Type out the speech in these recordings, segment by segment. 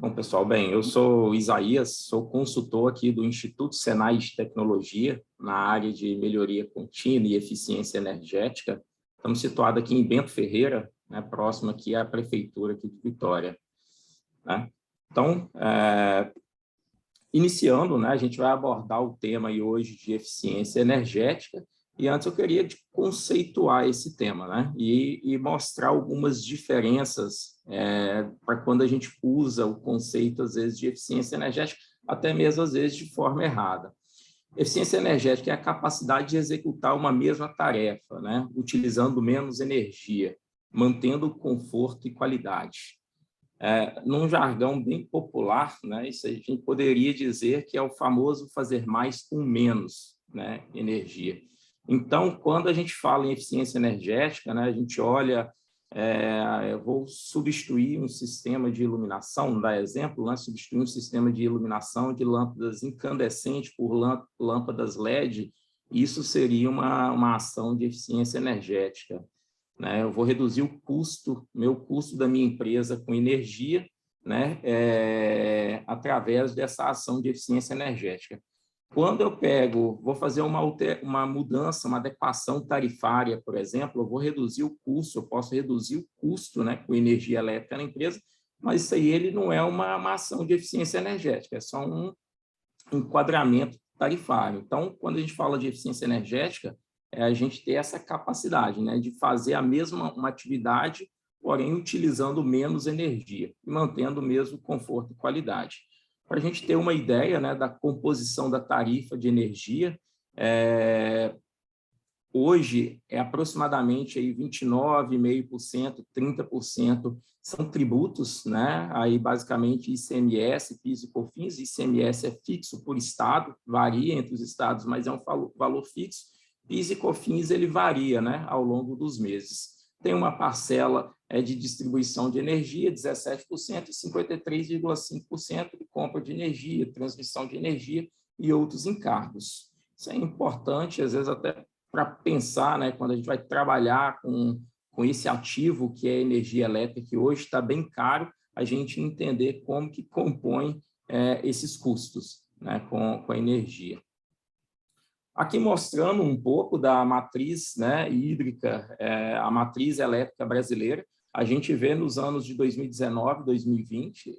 Bom, pessoal, eu sou Isaías, sou consultor aqui do Instituto Senai de Tecnologia, na área de melhoria contínua e eficiência energética. Estamos situados aqui em Bento Ferreira, né, próximo aqui à Prefeitura aqui de Vitória, né? Então, iniciando, né, a gente vai abordar o tema aí hoje de eficiência energética, e antes eu queria conceituar esse tema, né, e mostrar algumas diferenças para quando a gente usa o conceito, às vezes, de eficiência energética, até mesmo, às vezes, de forma errada. Eficiência energética é a capacidade de executar uma mesma tarefa, né, utilizando menos energia, mantendo conforto e qualidade. Num jargão bem popular, né, isso a gente poderia dizer que é o famoso fazer mais com menos, né, energia. Então, quando a gente fala em eficiência energética, né, a gente olha, eu vou substituir um sistema de iluminação, dar exemplo, né, substituir um sistema de iluminação de lâmpadas incandescentes por lâmpadas LED, isso seria uma ação de eficiência energética, né? Eu vou reduzir o meu custo da minha empresa com energia, né, através dessa ação de eficiência energética. Quando eu vou fazer uma mudança, uma adequação tarifária, por exemplo, eu vou reduzir o custo, eu posso reduzir o custo, né, com energia elétrica na empresa, mas isso aí ele não é uma ação de eficiência energética, é só um enquadramento tarifário. Então, quando a gente fala de eficiência energética, a gente ter essa capacidade, né, de fazer uma atividade, porém utilizando menos energia e mantendo o mesmo conforto e qualidade. Para a gente ter uma ideia, né, da composição da tarifa de energia, hoje é aproximadamente aí 29,5%, 30% são tributos, né? Aí basicamente ICMS, PIS e COFINS. ICMS é fixo por estado, varia entre os estados, mas é um valor fixo. PIS e COFINS ele varia, né, ao longo dos meses. Tem uma parcela de distribuição de energia, 17%, e 53,5% de compra de energia, transmissão de energia e outros encargos. Isso é importante, às vezes até para pensar, né, quando a gente vai trabalhar com esse ativo que é a energia elétrica, que hoje está bem caro, a gente entender como que compõe esses custos, né, com a energia. Aqui mostrando um pouco da matriz, né, hídrica, a matriz elétrica brasileira, a gente vê nos anos de 2019, 2020,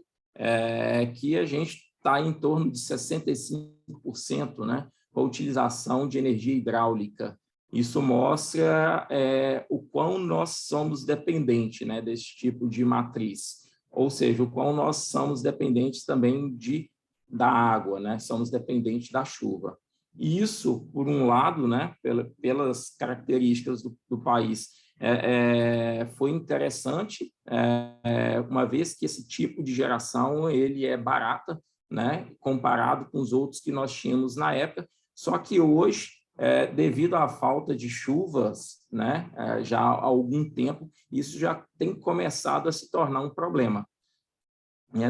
que a gente está em torno de 65%, né, com a utilização de energia hidráulica. Isso mostra o quão nós somos dependentes, né, desse tipo de matriz, ou seja, o quão nós somos dependentes também da água, né, somos dependentes da chuva. E isso, por um lado, né, pelas características do país, foi interessante, uma vez que esse tipo de geração ele é barata, né, comparado com os outros que nós tínhamos na época, só que hoje, devido à falta de chuvas, né, já há algum tempo, isso já tem começado a se tornar um problema.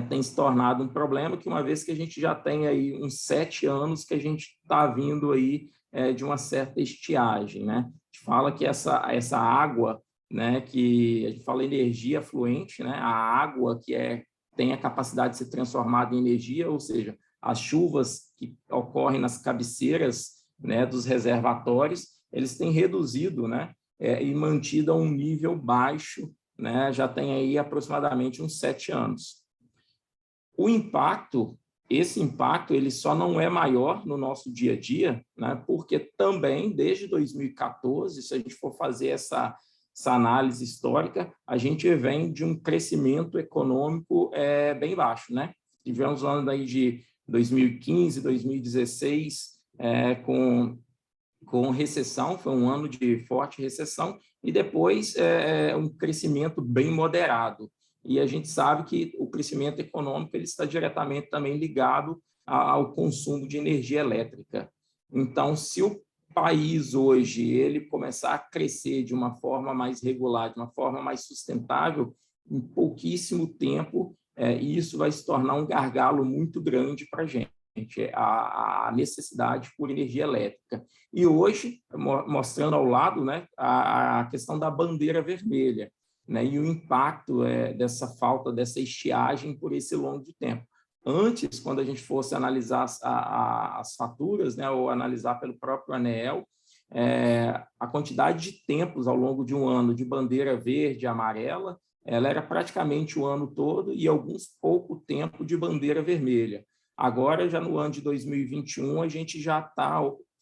Tem se tornado um problema que, uma vez que a gente já tem aí uns 7 anos que a gente está vindo aí de uma certa estiagem, né? A gente fala que essa água, né, que a gente fala energia fluente, né? A água que tem a capacidade de ser transformada em energia, ou seja, as chuvas que ocorrem nas cabeceiras, né, dos reservatórios, eles têm reduzido, né, e mantido a um nível baixo, né? Já tem aí aproximadamente uns 7 anos. Esse impacto, ele só não é maior no nosso dia a dia, né, porque também, desde 2014, se a gente for fazer essa análise histórica, a gente vem de um crescimento econômico bem baixo, né? Tivemos um ano aí de 2015, 2016, com recessão, foi um ano de forte recessão, e depois um crescimento bem moderado. E a gente sabe que o crescimento econômico ele está diretamente também ligado ao consumo de energia elétrica. Então, se o país hoje ele começar a crescer de uma forma mais regular, de uma forma mais sustentável, em pouquíssimo tempo, isso vai se tornar um gargalo muito grande para a gente, a necessidade por energia elétrica. E hoje, mostrando ao lado, né, a questão da bandeira vermelha. né, e o impacto dessa falta, dessa estiagem por esse longo de tempo. Antes, quando a gente fosse analisar as faturas, né, ou analisar pelo próprio ANEEL, a quantidade de tempos ao longo de um ano de bandeira verde e amarela, ela era praticamente o ano todo e alguns pouco tempo de bandeira vermelha. Agora, já no ano de 2021, a gente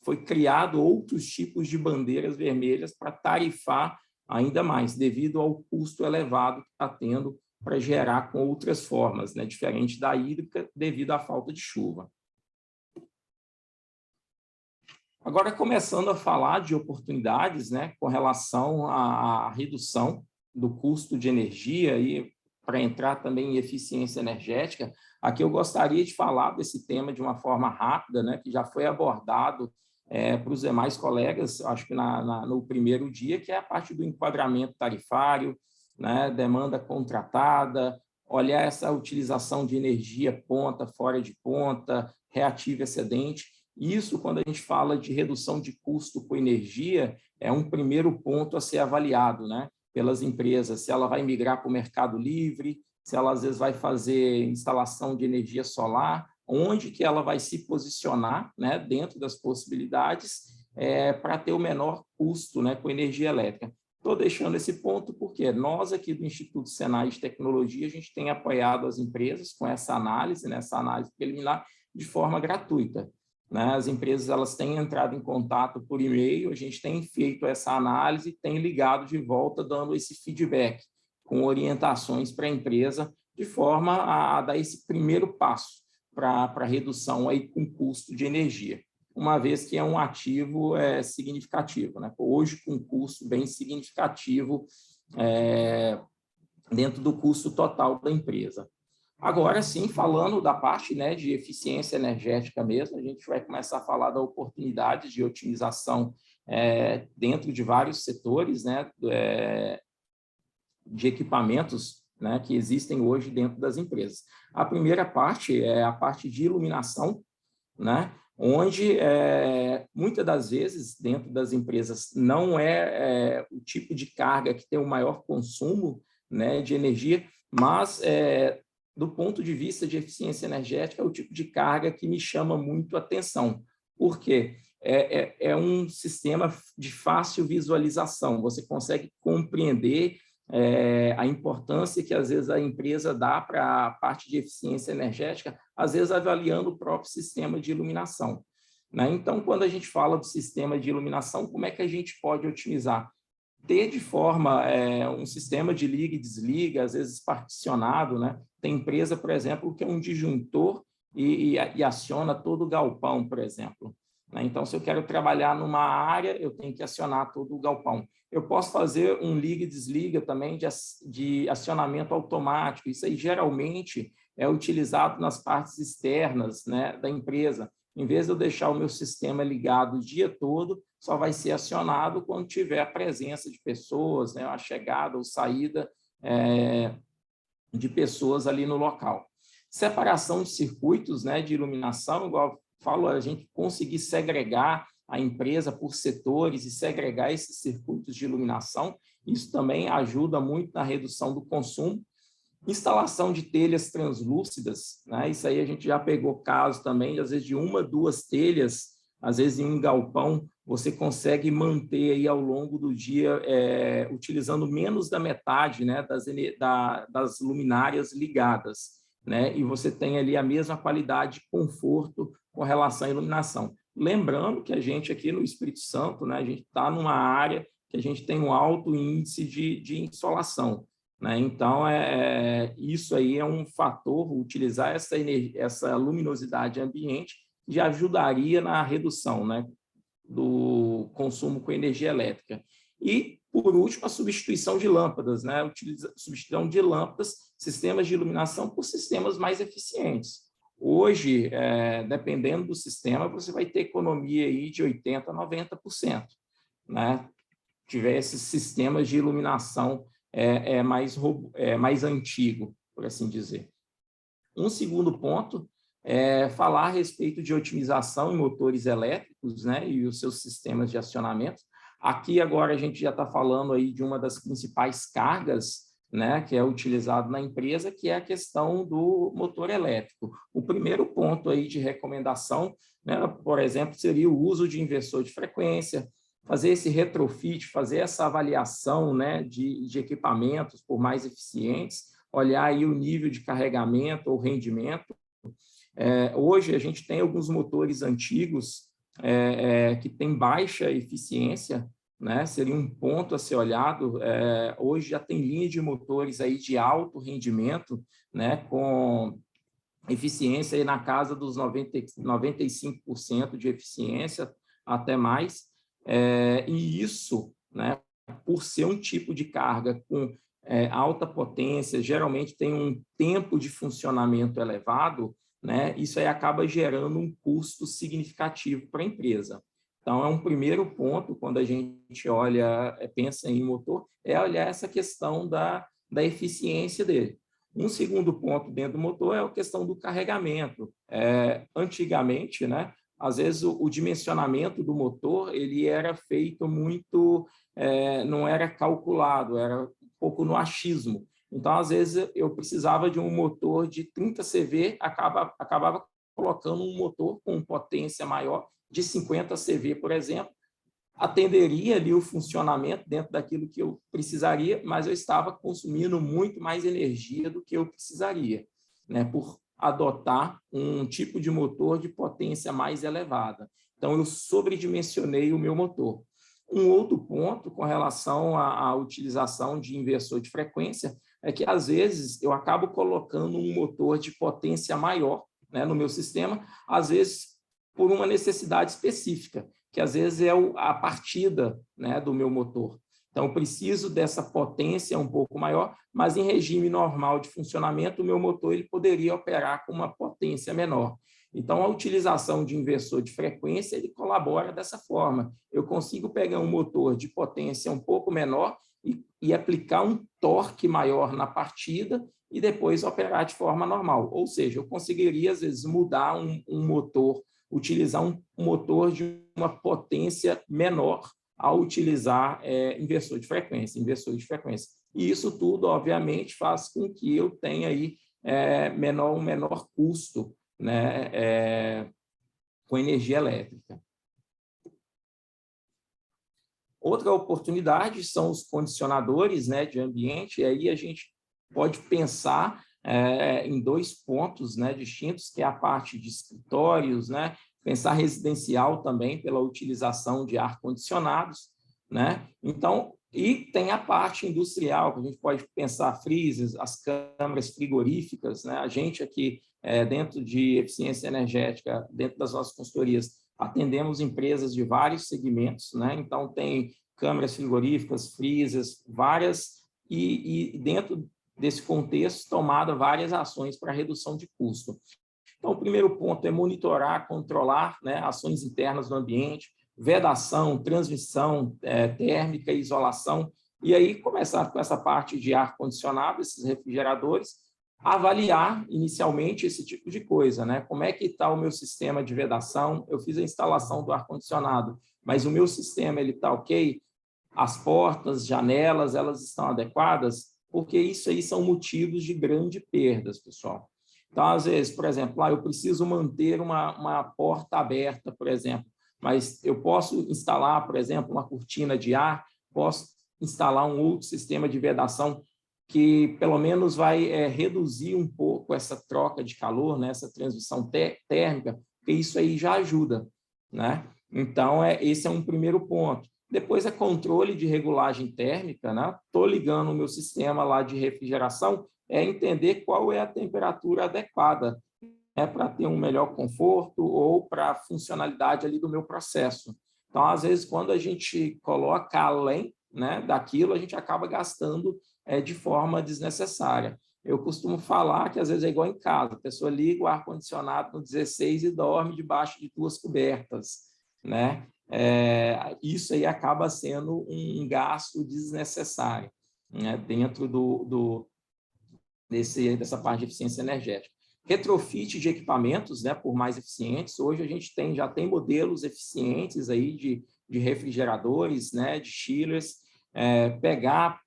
foi criado outros tipos de bandeiras vermelhas para tarifar ainda mais, devido ao custo elevado que está tendo para gerar com outras formas, né, diferente da hídrica, devido à falta de chuva. Agora, começando a falar de oportunidades, né, com relação à redução do custo de energia e para entrar também em eficiência energética, aqui eu gostaria de falar desse tema de uma forma rápida, né, que já foi abordado para os demais colegas, acho que no primeiro dia, que é a parte do enquadramento tarifário, né, demanda contratada, olhar essa utilização de energia ponta, fora de ponta, reativa excedente. Isso, quando a gente fala de redução de custo com energia, é um primeiro ponto a ser avaliado, né, pelas empresas, se ela vai migrar para o mercado livre, se ela às vezes vai fazer instalação de energia solar, onde que ela vai se posicionar, né, dentro das possibilidades para ter o menor custo, né, com energia elétrica. Estou deixando esse ponto porque nós aqui do Instituto Senai de Tecnologia, a gente tem apoiado as empresas com essa análise, né, essa análise preliminar, de forma gratuita. Né? As empresas elas têm entrado em contato por e-mail, a gente tem feito essa análise, tem ligado de volta, dando esse feedback, com orientações para a empresa, de forma a dar esse primeiro passo para a redução aí com custo de energia, uma vez que é um ativo significativo, né? Hoje com um custo bem significativo dentro do custo total da empresa. Agora sim, falando da parte, né, de eficiência energética mesmo, a gente vai começar a falar da oportunidade de otimização dentro de vários setores, né, de equipamentos, né, que existem hoje dentro das empresas. A primeira parte é a parte de iluminação, né, onde muitas das vezes dentro das empresas não é o tipo de carga que tem o maior consumo, né, de energia, mas do ponto de vista de eficiência energética, é o tipo de carga que me chama muito a atenção. Por quê? É um sistema de fácil visualização, você consegue compreender a importância que, às vezes, a empresa dá para a parte de eficiência energética, às vezes avaliando o próprio sistema de iluminação. Né? Então, quando a gente fala do sistema de iluminação, como é que a gente pode otimizar? Ter de forma um sistema de liga e desliga, às vezes particionado, né? Tem empresa, por exemplo, que é um disjuntor e aciona todo o galpão, por exemplo. Né? Então, se eu quero trabalhar numa área, eu tenho que acionar todo o galpão. Eu posso fazer um liga e desliga também de acionamento automático. Isso aí geralmente é utilizado nas partes externas, né, da empresa. Em vez de eu deixar o meu sistema ligado o dia todo, só vai ser acionado quando tiver a presença de pessoas, né, a chegada ou saída de pessoas ali no local. Separação de circuitos, né, de iluminação, igual eu falo, a gente conseguir segregar a empresa por setores e segregar esses circuitos de iluminação, isso também ajuda muito na redução do consumo. Instalação de telhas translúcidas, né? Isso aí a gente já pegou casos também, às vezes de uma, duas telhas, às vezes em um galpão, você consegue manter aí ao longo do dia, utilizando menos da metade, né, das luminárias ligadas, né? E você tem ali a mesma qualidade de conforto com relação à iluminação. Lembrando que a gente aqui no Espírito Santo, né, a gente está numa área que a gente tem um alto índice de insolação. Né? Então, isso aí é um fator, utilizar essa luminosidade ambiente já ajudaria na redução, né, do consumo com energia elétrica. E, por último, a substituição de lâmpadas, né? Substituição de lâmpadas, sistemas de iluminação por sistemas mais eficientes. Hoje, dependendo do sistema, você vai ter economia aí de 80% a 90%. Né? Tiver esses sistemas de iluminação mais antigo, por assim dizer. Um segundo ponto é falar a respeito de otimização em motores elétricos, né, e os seus sistemas de acionamento. Aqui agora a gente já está falando aí de uma das principais cargas, né, que é utilizado na empresa, que é a questão do motor elétrico. O primeiro ponto aí de recomendação, né, por exemplo, seria o uso de inversor de frequência, fazer esse retrofit, fazer essa avaliação, né, de equipamentos por mais eficientes, olhar aí o nível de carregamento ou rendimento. Hoje a gente tem alguns motores antigos que têm baixa eficiência, né? Seria um ponto a ser olhado. Hoje já tem linha de motores aí de alto rendimento, né? Com eficiência aí na casa dos 95% de eficiência, até mais. E isso, né? Por ser um tipo de carga com alta potência, geralmente tem um tempo de funcionamento elevado, né? Isso aí acaba gerando um custo significativo para a empresa. Então, é um primeiro ponto, quando a gente olha, pensa em motor, é olhar essa questão da eficiência dele. Um segundo ponto dentro do motor é a questão do carregamento. Antigamente, né, às vezes o dimensionamento do motor ele era feito muito, não era calculado, era um pouco no achismo. Então, às vezes, eu precisava de um motor de 30 CV, acabava colocando um motor com potência maior, de 50 CV, por exemplo, atenderia ali o funcionamento dentro daquilo que eu precisaria, mas eu estava consumindo muito mais energia do que eu precisaria, né, por adotar um tipo de motor de potência mais elevada. Então, eu sobredimensionei o meu motor. Um outro ponto com relação à utilização de inversor de frequência é que, às vezes, eu acabo colocando um motor de potência maior, né, no meu sistema, às vezes por uma necessidade específica, que às vezes é a partida, né, do meu motor. Então, eu preciso dessa potência um pouco maior, mas em regime normal de funcionamento, o meu motor ele poderia operar com uma potência menor. Então, a utilização de inversor de frequência ele colabora dessa forma. Eu consigo pegar um motor de potência um pouco menor e aplicar um torque maior na partida e depois operar de forma normal. Ou seja, eu conseguiria, às vezes, mudar um motor, utilizar um motor de uma potência menor ao utilizar inversor de frequência. E isso tudo, obviamente, faz com que eu tenha aí um menor custo, né, com energia elétrica. Outra oportunidade são os condicionadores, né, de ambiente, e aí a gente pode pensar em dois pontos, né, distintos, que é a parte de escritórios, né, pensar residencial também pela utilização de ar-condicionados, né? Então, e tem a parte industrial, que a gente pode pensar freezers, as câmaras frigoríficas, né? A gente aqui, dentro de eficiência energética, dentro das nossas consultorias, atendemos empresas de vários segmentos, né? Então, tem câmaras frigoríficas, freezers, várias, e dentro desse contexto, tomada várias ações para redução de custo. Então, o primeiro ponto é monitorar, controlar, né, ações internas do ambiente, vedação, transmissão térmica, isolação, e aí começar com essa parte de ar-condicionado, esses refrigeradores, avaliar inicialmente esse tipo de coisa, né? Como é que está o meu sistema de vedação? Eu fiz a instalação do ar-condicionado, mas o meu sistema ele está ok? As portas, janelas, elas estão adequadas? Porque isso aí são motivos de grandes perdas, pessoal. Então, às vezes, por exemplo, eu preciso manter uma porta aberta, por exemplo, mas eu posso instalar, por exemplo, uma cortina de ar, posso instalar um outro sistema de vedação que pelo menos vai reduzir um pouco essa troca de calor, né, essa transmissão térmica, porque isso aí já ajuda, né? Então, esse é um primeiro ponto. Depois é controle de regulagem térmica, né? Estou ligando o meu sistema lá de refrigeração, entender qual é a temperatura adequada para ter um melhor conforto ou para a funcionalidade ali do meu processo. Então, às vezes, quando a gente coloca além, né, daquilo, a gente acaba gastando de forma desnecessária. Eu costumo falar que, às vezes, é igual em casa, a pessoa liga o ar-condicionado no 16 e dorme debaixo de 2 cobertas, né? Isso aí acaba sendo um gasto desnecessário, né, dentro dessa parte de eficiência energética. Retrofit de equipamentos, né, por mais eficientes. Hoje a gente já tem modelos eficientes aí de refrigeradores, né, de chillers. Pegar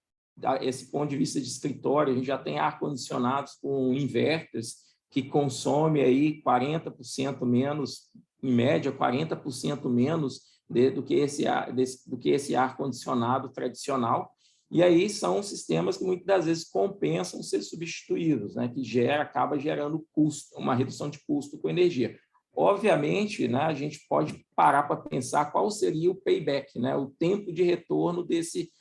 esse ponto de vista de escritório, a gente já tem ar-condicionados com inverters que consome aí 40% menos, em média, 40% menos do que esse ar-condicionado tradicional. E aí são sistemas que muitas das vezes compensam ser substituídos, né, que acaba gerando custo, uma redução de custo com energia. Obviamente, né, a gente pode parar para pensar qual seria o payback, né, o tempo de retorno desse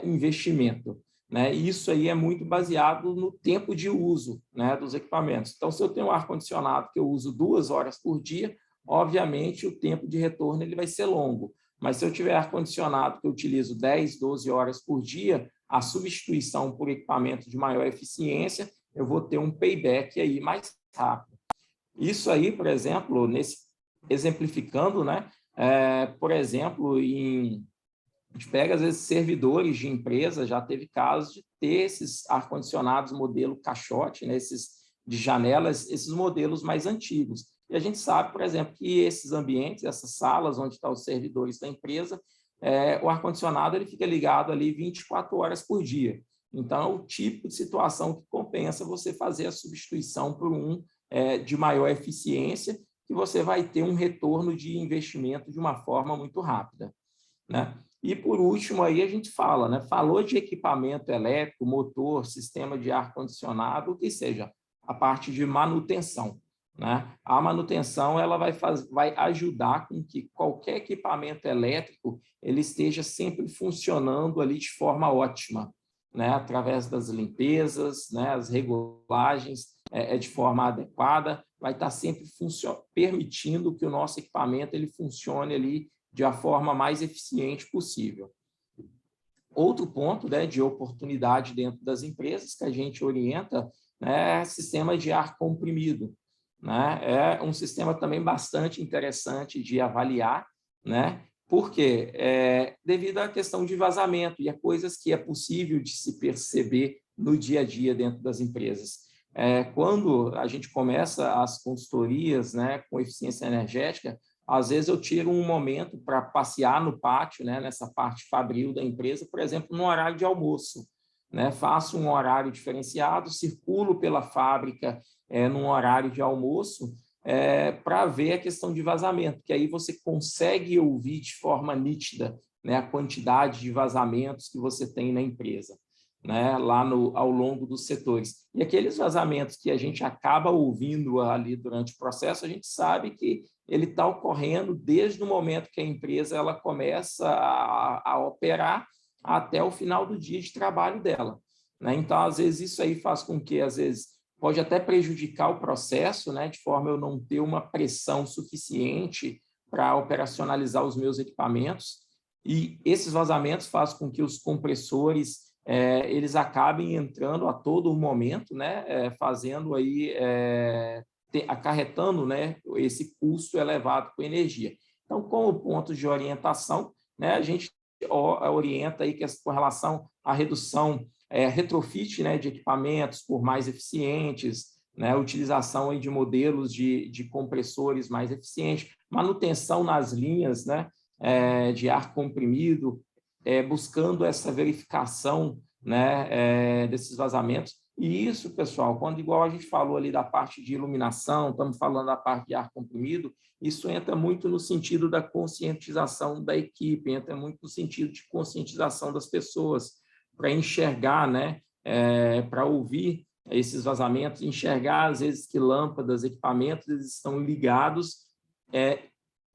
investimento. Né? E isso aí é muito baseado no tempo de uso, né, dos equipamentos. Então, se eu tenho um ar-condicionado que eu uso 2 horas por dia, obviamente o tempo de retorno ele vai ser longo. Mas se eu tiver ar-condicionado que eu utilizo 10, 12 horas por dia, a substituição por equipamento de maior eficiência, eu vou ter um payback aí mais rápido. Isso aí, por exemplo, exemplificando, né? Por exemplo, a gente pega, às vezes, servidores de empresa, já teve casos de ter esses ar-condicionados modelo caixote, né? Esses de janelas, esses modelos mais antigos. E a gente sabe, por exemplo, que esses ambientes, essas salas onde estão os servidores da empresa, o ar-condicionado ele fica ligado ali 24 horas por dia. Então, é o tipo de situação que compensa você fazer a substituição por de maior eficiência, que você vai ter um retorno de investimento de uma forma muito rápida. Né? E, por último, aí a gente fala, né? Falou de equipamento elétrico, motor, sistema de ar-condicionado, o que seja, a parte de manutenção. Né? A manutenção ela vai ajudar com que qualquer equipamento elétrico ele esteja sempre funcionando ali de forma ótima, né? Através das limpezas, né? As regulagens de forma adequada, vai estar sempre permitindo que o nosso equipamento ele funcione ali de a forma mais eficiente possível. Outro ponto, né, de oportunidade dentro das empresas que a gente orienta, né, é sistema de ar comprimido. Né? É um sistema também bastante interessante de avaliar, né? Porque devido à questão de vazamento e a coisas que é possível de se perceber no dia a dia dentro das empresas. Quando a gente começa as consultorias, né, com eficiência energética, às vezes eu tiro um momento para passear no pátio, né, nessa parte fabril da empresa, por exemplo, no horário de almoço. Né? Faço um horário diferenciado, circulo pela fábrica num horário de almoço para ver a questão de vazamento, que aí você consegue ouvir de forma nítida, né, a quantidade de vazamentos que você tem na empresa, né, lá ao longo dos setores. E aqueles vazamentos que a gente acaba ouvindo ali durante o processo, a gente sabe que ele está ocorrendo desde o momento que a empresa ela começa a operar até o final do dia de trabalho dela. Né? Então, às vezes, isso aí faz com que, às vezes, pode até prejudicar o processo, né? De forma a eu não ter uma pressão suficiente para operacionalizar os meus equipamentos. E esses vazamentos fazem com que os compressores eles acabem entrando a todo momento, né? Fazendo aí, acarretando, né? Esse custo elevado com energia. Então, como ponto de orientação, né? A gente orienta aí que com relação à redução retrofit, né, de equipamentos por mais eficientes, né, utilização aí de modelos de compressores mais eficientes, manutenção nas linhas, né, de ar comprimido, buscando essa verificação, né, desses vazamentos. E isso, pessoal, quando igual a gente falou ali da parte de iluminação, estamos falando da parte de ar comprimido, isso entra muito no sentido da conscientização da equipe, entra muito no sentido de conscientização das pessoas, para enxergar, né, para ouvir esses vazamentos, enxergar, às vezes, que lâmpadas, equipamentos, eles estão ligados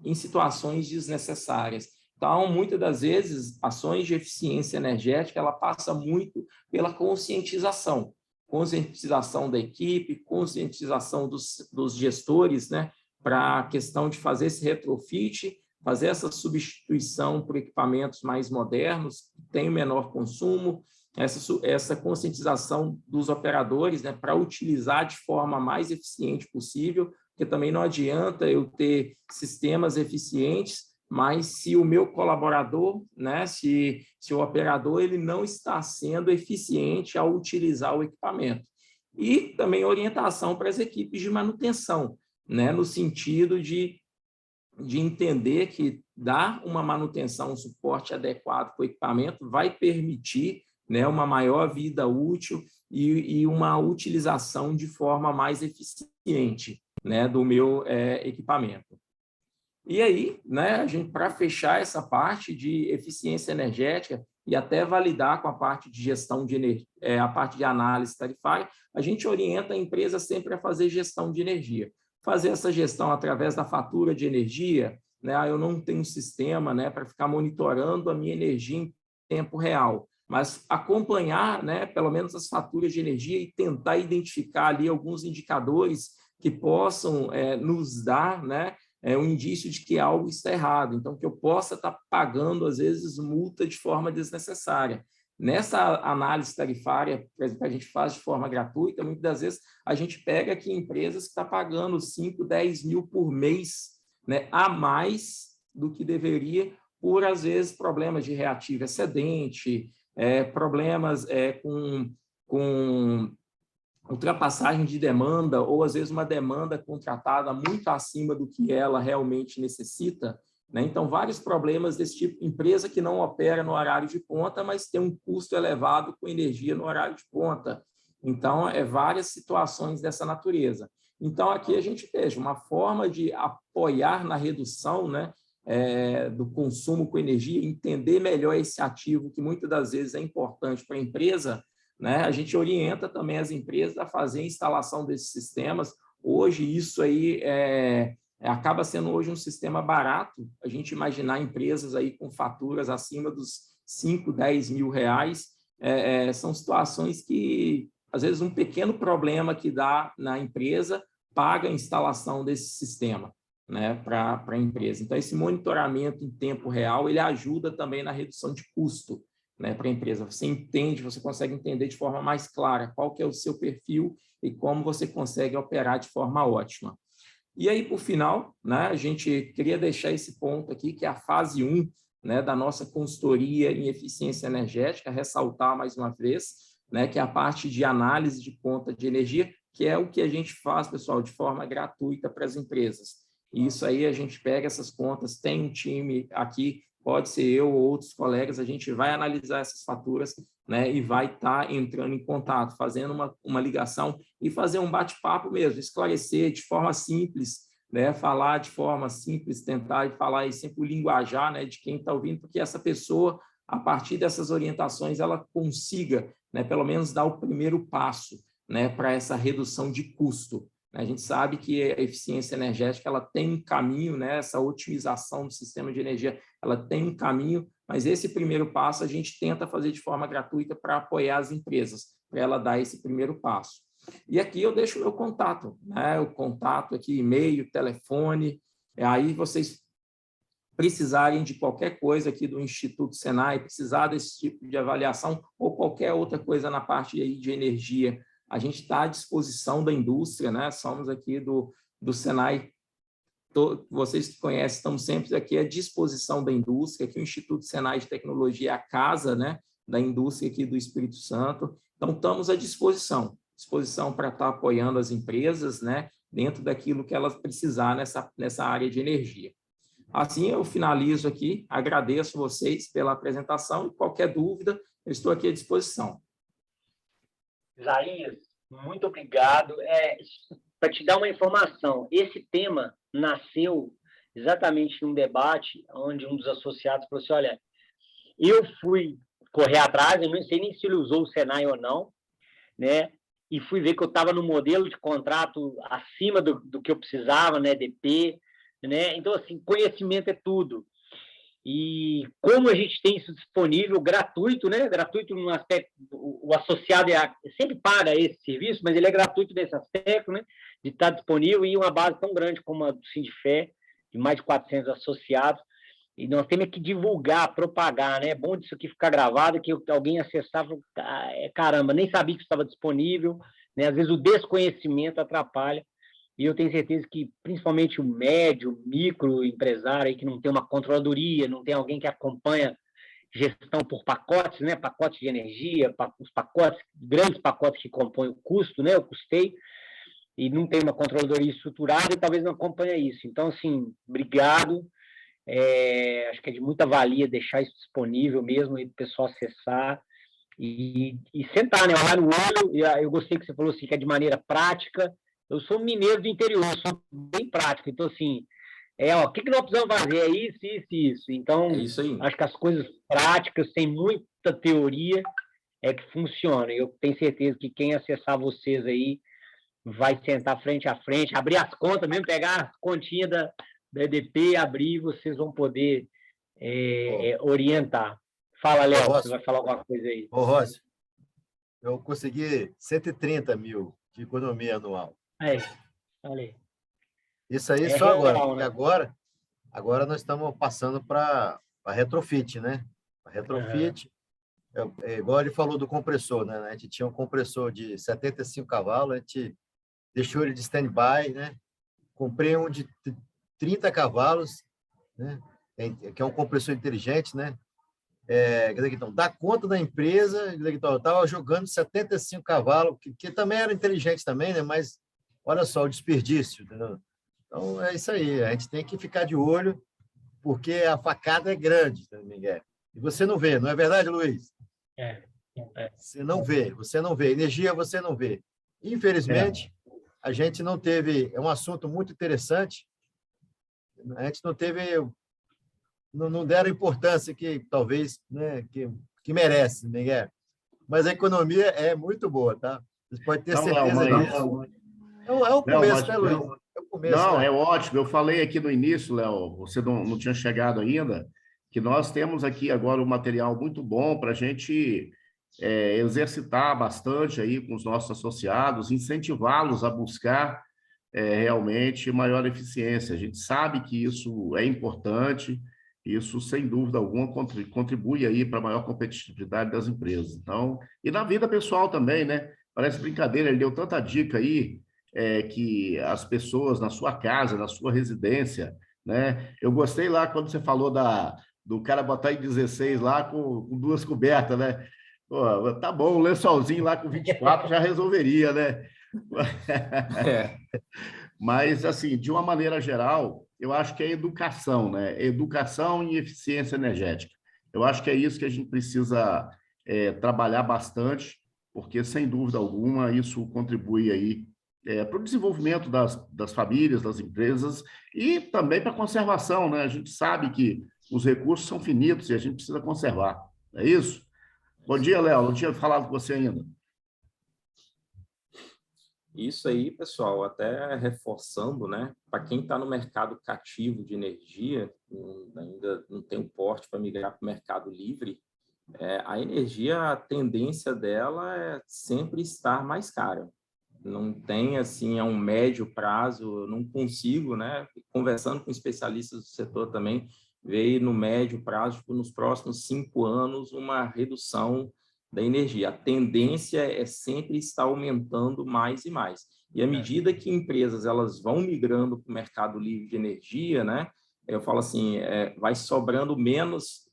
em situações desnecessárias. Então, muitas das vezes, ações de eficiência energética, ela passa muito pela conscientização da equipe, conscientização dos gestores, né, para a questão de fazer esse retrofit, fazer essa substituição por equipamentos mais modernos, que têm menor consumo, essa conscientização dos operadores, né, para utilizar de forma mais eficiente possível, porque também não adianta eu ter sistemas eficientes, mas se o meu colaborador, né, se o operador ele não está sendo eficiente ao utilizar o equipamento. E também orientação para as equipes de manutenção, né, no sentido de entender que dar uma manutenção, um suporte adequado para o equipamento vai permitir, né, uma maior vida útil e uma utilização de forma mais eficiente, né, do meu equipamento. E aí, né, a gente, para fechar essa parte de eficiência energética e até validar com a parte de gestão de energia, a parte de análise tarifária, a gente orienta a empresa sempre a fazer gestão de energia. Fazer essa gestão através da fatura de energia, né, eu não tenho um sistema, né, para ficar monitorando a minha energia em tempo real, mas acompanhar, né, pelo menos as faturas de energia e tentar identificar ali alguns indicadores que possam nos dar, né, um indício de que algo está errado, então que eu possa estar pagando, às vezes, multa de forma desnecessária. Nessa análise tarifária que a gente faz de forma gratuita, muitas das vezes a gente pega aqui empresas que estão pagando 5, 10 mil por mês, né, a mais do que deveria, por, às vezes, problemas de reativo excedente, problemas com ultrapassagem de demanda, ou às vezes uma demanda contratada muito acima do que ela realmente necessita, né? Então, vários problemas desse tipo, empresa que não opera no horário de ponta, mas tem um custo elevado com energia no horário de ponta. Então, várias situações dessa natureza. Então, aqui a gente veja uma forma de apoiar na redução, né, do consumo com energia, entender melhor esse ativo que muitas das vezes é importante para a empresa, né? A gente orienta também as empresas a fazer a instalação desses sistemas. Hoje, isso aí acaba sendo hoje um sistema barato. A gente imaginar empresas aí com faturas acima dos 5, 10 mil reais, são situações que, às vezes, um pequeno problema que dá na empresa paga a instalação desse sistema, né, para a empresa. Então, esse monitoramento em tempo real, ele ajuda também na redução de custo, né, para a empresa. Você entende, você consegue entender de forma mais clara qual que é o seu perfil e como você consegue operar de forma ótima. E aí, por final, né, a gente queria deixar esse ponto aqui, que é a fase 1, né, da nossa consultoria em eficiência energética, ressaltar mais uma vez, né, que é a parte de análise de conta de energia, que é o que a gente faz, pessoal, de forma gratuita para as empresas. E isso aí, a gente pega essas contas, tem um time aqui, pode ser eu ou outros colegas, a gente vai analisar essas faturas, né, e vai estar entrando em contato, fazendo uma ligação e fazer um bate-papo mesmo, esclarecer de forma simples, né, falar de forma simples, tentar falar aí sempre o linguajar, né, de quem está ouvindo, porque essa pessoa, a partir dessas orientações, ela consiga, né, pelo menos dar o primeiro passo, né, para essa redução de custo. A gente sabe que a eficiência energética ela tem um caminho, né? Essa otimização do sistema de energia, ela tem um caminho, mas esse primeiro passo a gente tenta fazer de forma gratuita para apoiar as empresas, para ela dar esse primeiro passo. E aqui eu deixo o meu contato, né? O contato aqui, e-mail, telefone, aí vocês precisarem de qualquer coisa aqui do Instituto Senai, precisar desse tipo de avaliação ou qualquer outra coisa na parte aí de energia, a gente está à disposição da indústria, né? Somos aqui do Senai, vocês que conhecem, estamos sempre aqui à disposição da indústria, aqui o Instituto Senai de Tecnologia é a casa, né, da indústria aqui do Espírito Santo, então estamos à disposição para estar apoiando as empresas, né, dentro daquilo que elas precisar nessa área de energia. Assim, eu finalizo aqui, agradeço vocês pela apresentação e qualquer dúvida, eu estou aqui à disposição. Isaías, muito obrigado. Para te dar uma informação, esse tema nasceu exatamente num debate onde um dos associados falou assim, olha, eu fui correr atrás, eu não sei nem se ele usou o Senai ou não, né? E fui ver que eu estava no modelo de contrato acima do que eu precisava, né? DP, né? Então, assim, conhecimento é tudo. E como a gente tem isso disponível gratuito, né? Gratuito no aspecto, o associado sempre paga esse serviço, mas ele é gratuito nesse aspecto, né? De estar disponível e uma base tão grande como a do Sindifé, de mais de 400 associados. E nós temos que divulgar, propagar, né? É bom disso aqui ficar gravado, que alguém acessar, caramba, nem sabia que estava disponível, né? Às vezes o desconhecimento atrapalha. E eu tenho certeza que, principalmente o médio, micro empresário, aí, que não tem uma controladoria, não tem alguém que acompanha gestão por pacotes, né? Pacotes de energia, os pacotes, grandes pacotes que compõem o custo, né? O custeio, e não tem uma controladoria estruturada e talvez não acompanhe isso. Então, assim, obrigado. Acho que é de muita valia deixar isso disponível mesmo e o pessoal acessar e sentar, né? Olhar no olho. Eu gostei que você falou assim, que é de maneira prática. Eu sou mineiro do interior, sou bem prático. Então, assim, o que nós precisamos fazer? É isso, isso e isso. Então, É isso aí. acho que as coisas práticas, sem muita teoria, é que funcionam. Eu tenho certeza que quem acessar vocês aí vai sentar frente a frente, abrir as contas mesmo, pegar as continhas da EDP, abrir, vocês vão poder orientar. Fala, Léo, você vai falar alguma coisa aí. Ô, Rossi, eu consegui 130 mil de economia anual. Aí, olha aí. Isso aí só agora, real, porque né? agora nós estamos passando para a retrofit, né? A retrofit, é igual ele falou do compressor, né? A gente tinha um compressor de 75 cavalos, a gente deixou ele de stand-by, né? Comprei um de 30 cavalos, né? Que é um compressor inteligente, né? Quer dizer, então, dá conta da empresa, quer dizer, então, eu estava jogando 75 cavalos, que também era inteligente também, né? Mas olha só o desperdício, entendeu? Então, é isso aí, a gente tem que ficar de olho, porque a facada é grande, né, Miguel? E você não vê, não é verdade, Luiz? Você não vê. Energia você não vê. Infelizmente, a gente não teve... É um assunto muito interessante. A gente não teve... Não deram a importância que talvez, né, que merece, Miguel. Mas a economia é muito boa, tá? Você pode ter certeza disso. É o começo, né, Luiz? É o começo, Não, né? é ótimo. Eu falei aqui no início, Léo, você não tinha chegado ainda, que nós temos aqui agora um material muito bom para a gente exercitar bastante aí com os nossos associados, incentivá-los a buscar realmente maior eficiência. A gente sabe que isso é importante, isso, sem dúvida alguma, contribui aí para a maior competitividade das empresas. Então, e na vida pessoal também, né? Parece brincadeira, ele deu tanta dica aí, que as pessoas na sua casa, na sua residência, né? Eu gostei lá quando você falou do cara botar em 16 lá com 2 cobertas, né? Pô, tá bom, um lençolzinho lá com 24 já resolveria, né? Mas, assim, de uma maneira geral, eu acho que é educação, né? Educação e eficiência energética. Eu acho que é isso que a gente precisa trabalhar bastante, porque, sem dúvida alguma, isso contribui aí para o desenvolvimento das famílias, das empresas e também para a conservação, né? A gente sabe que os recursos são finitos e a gente precisa conservar. É isso? Bom dia, Léo. Não tinha falado com você ainda. Isso aí, pessoal, até reforçando, né? Para quem está no mercado cativo de energia, ainda não tem um porte para migrar para o mercado livre, a energia, a tendência dela é sempre estar mais cara. Não tem, assim, a um médio prazo, eu não consigo, né? Conversando com especialistas do setor também, ver no médio prazo, tipo, nos próximos 5 anos, uma redução da energia. A tendência é sempre estar aumentando mais e mais. E à medida que empresas elas vão migrando para o mercado livre de energia, né? Eu falo assim, vai sobrando menos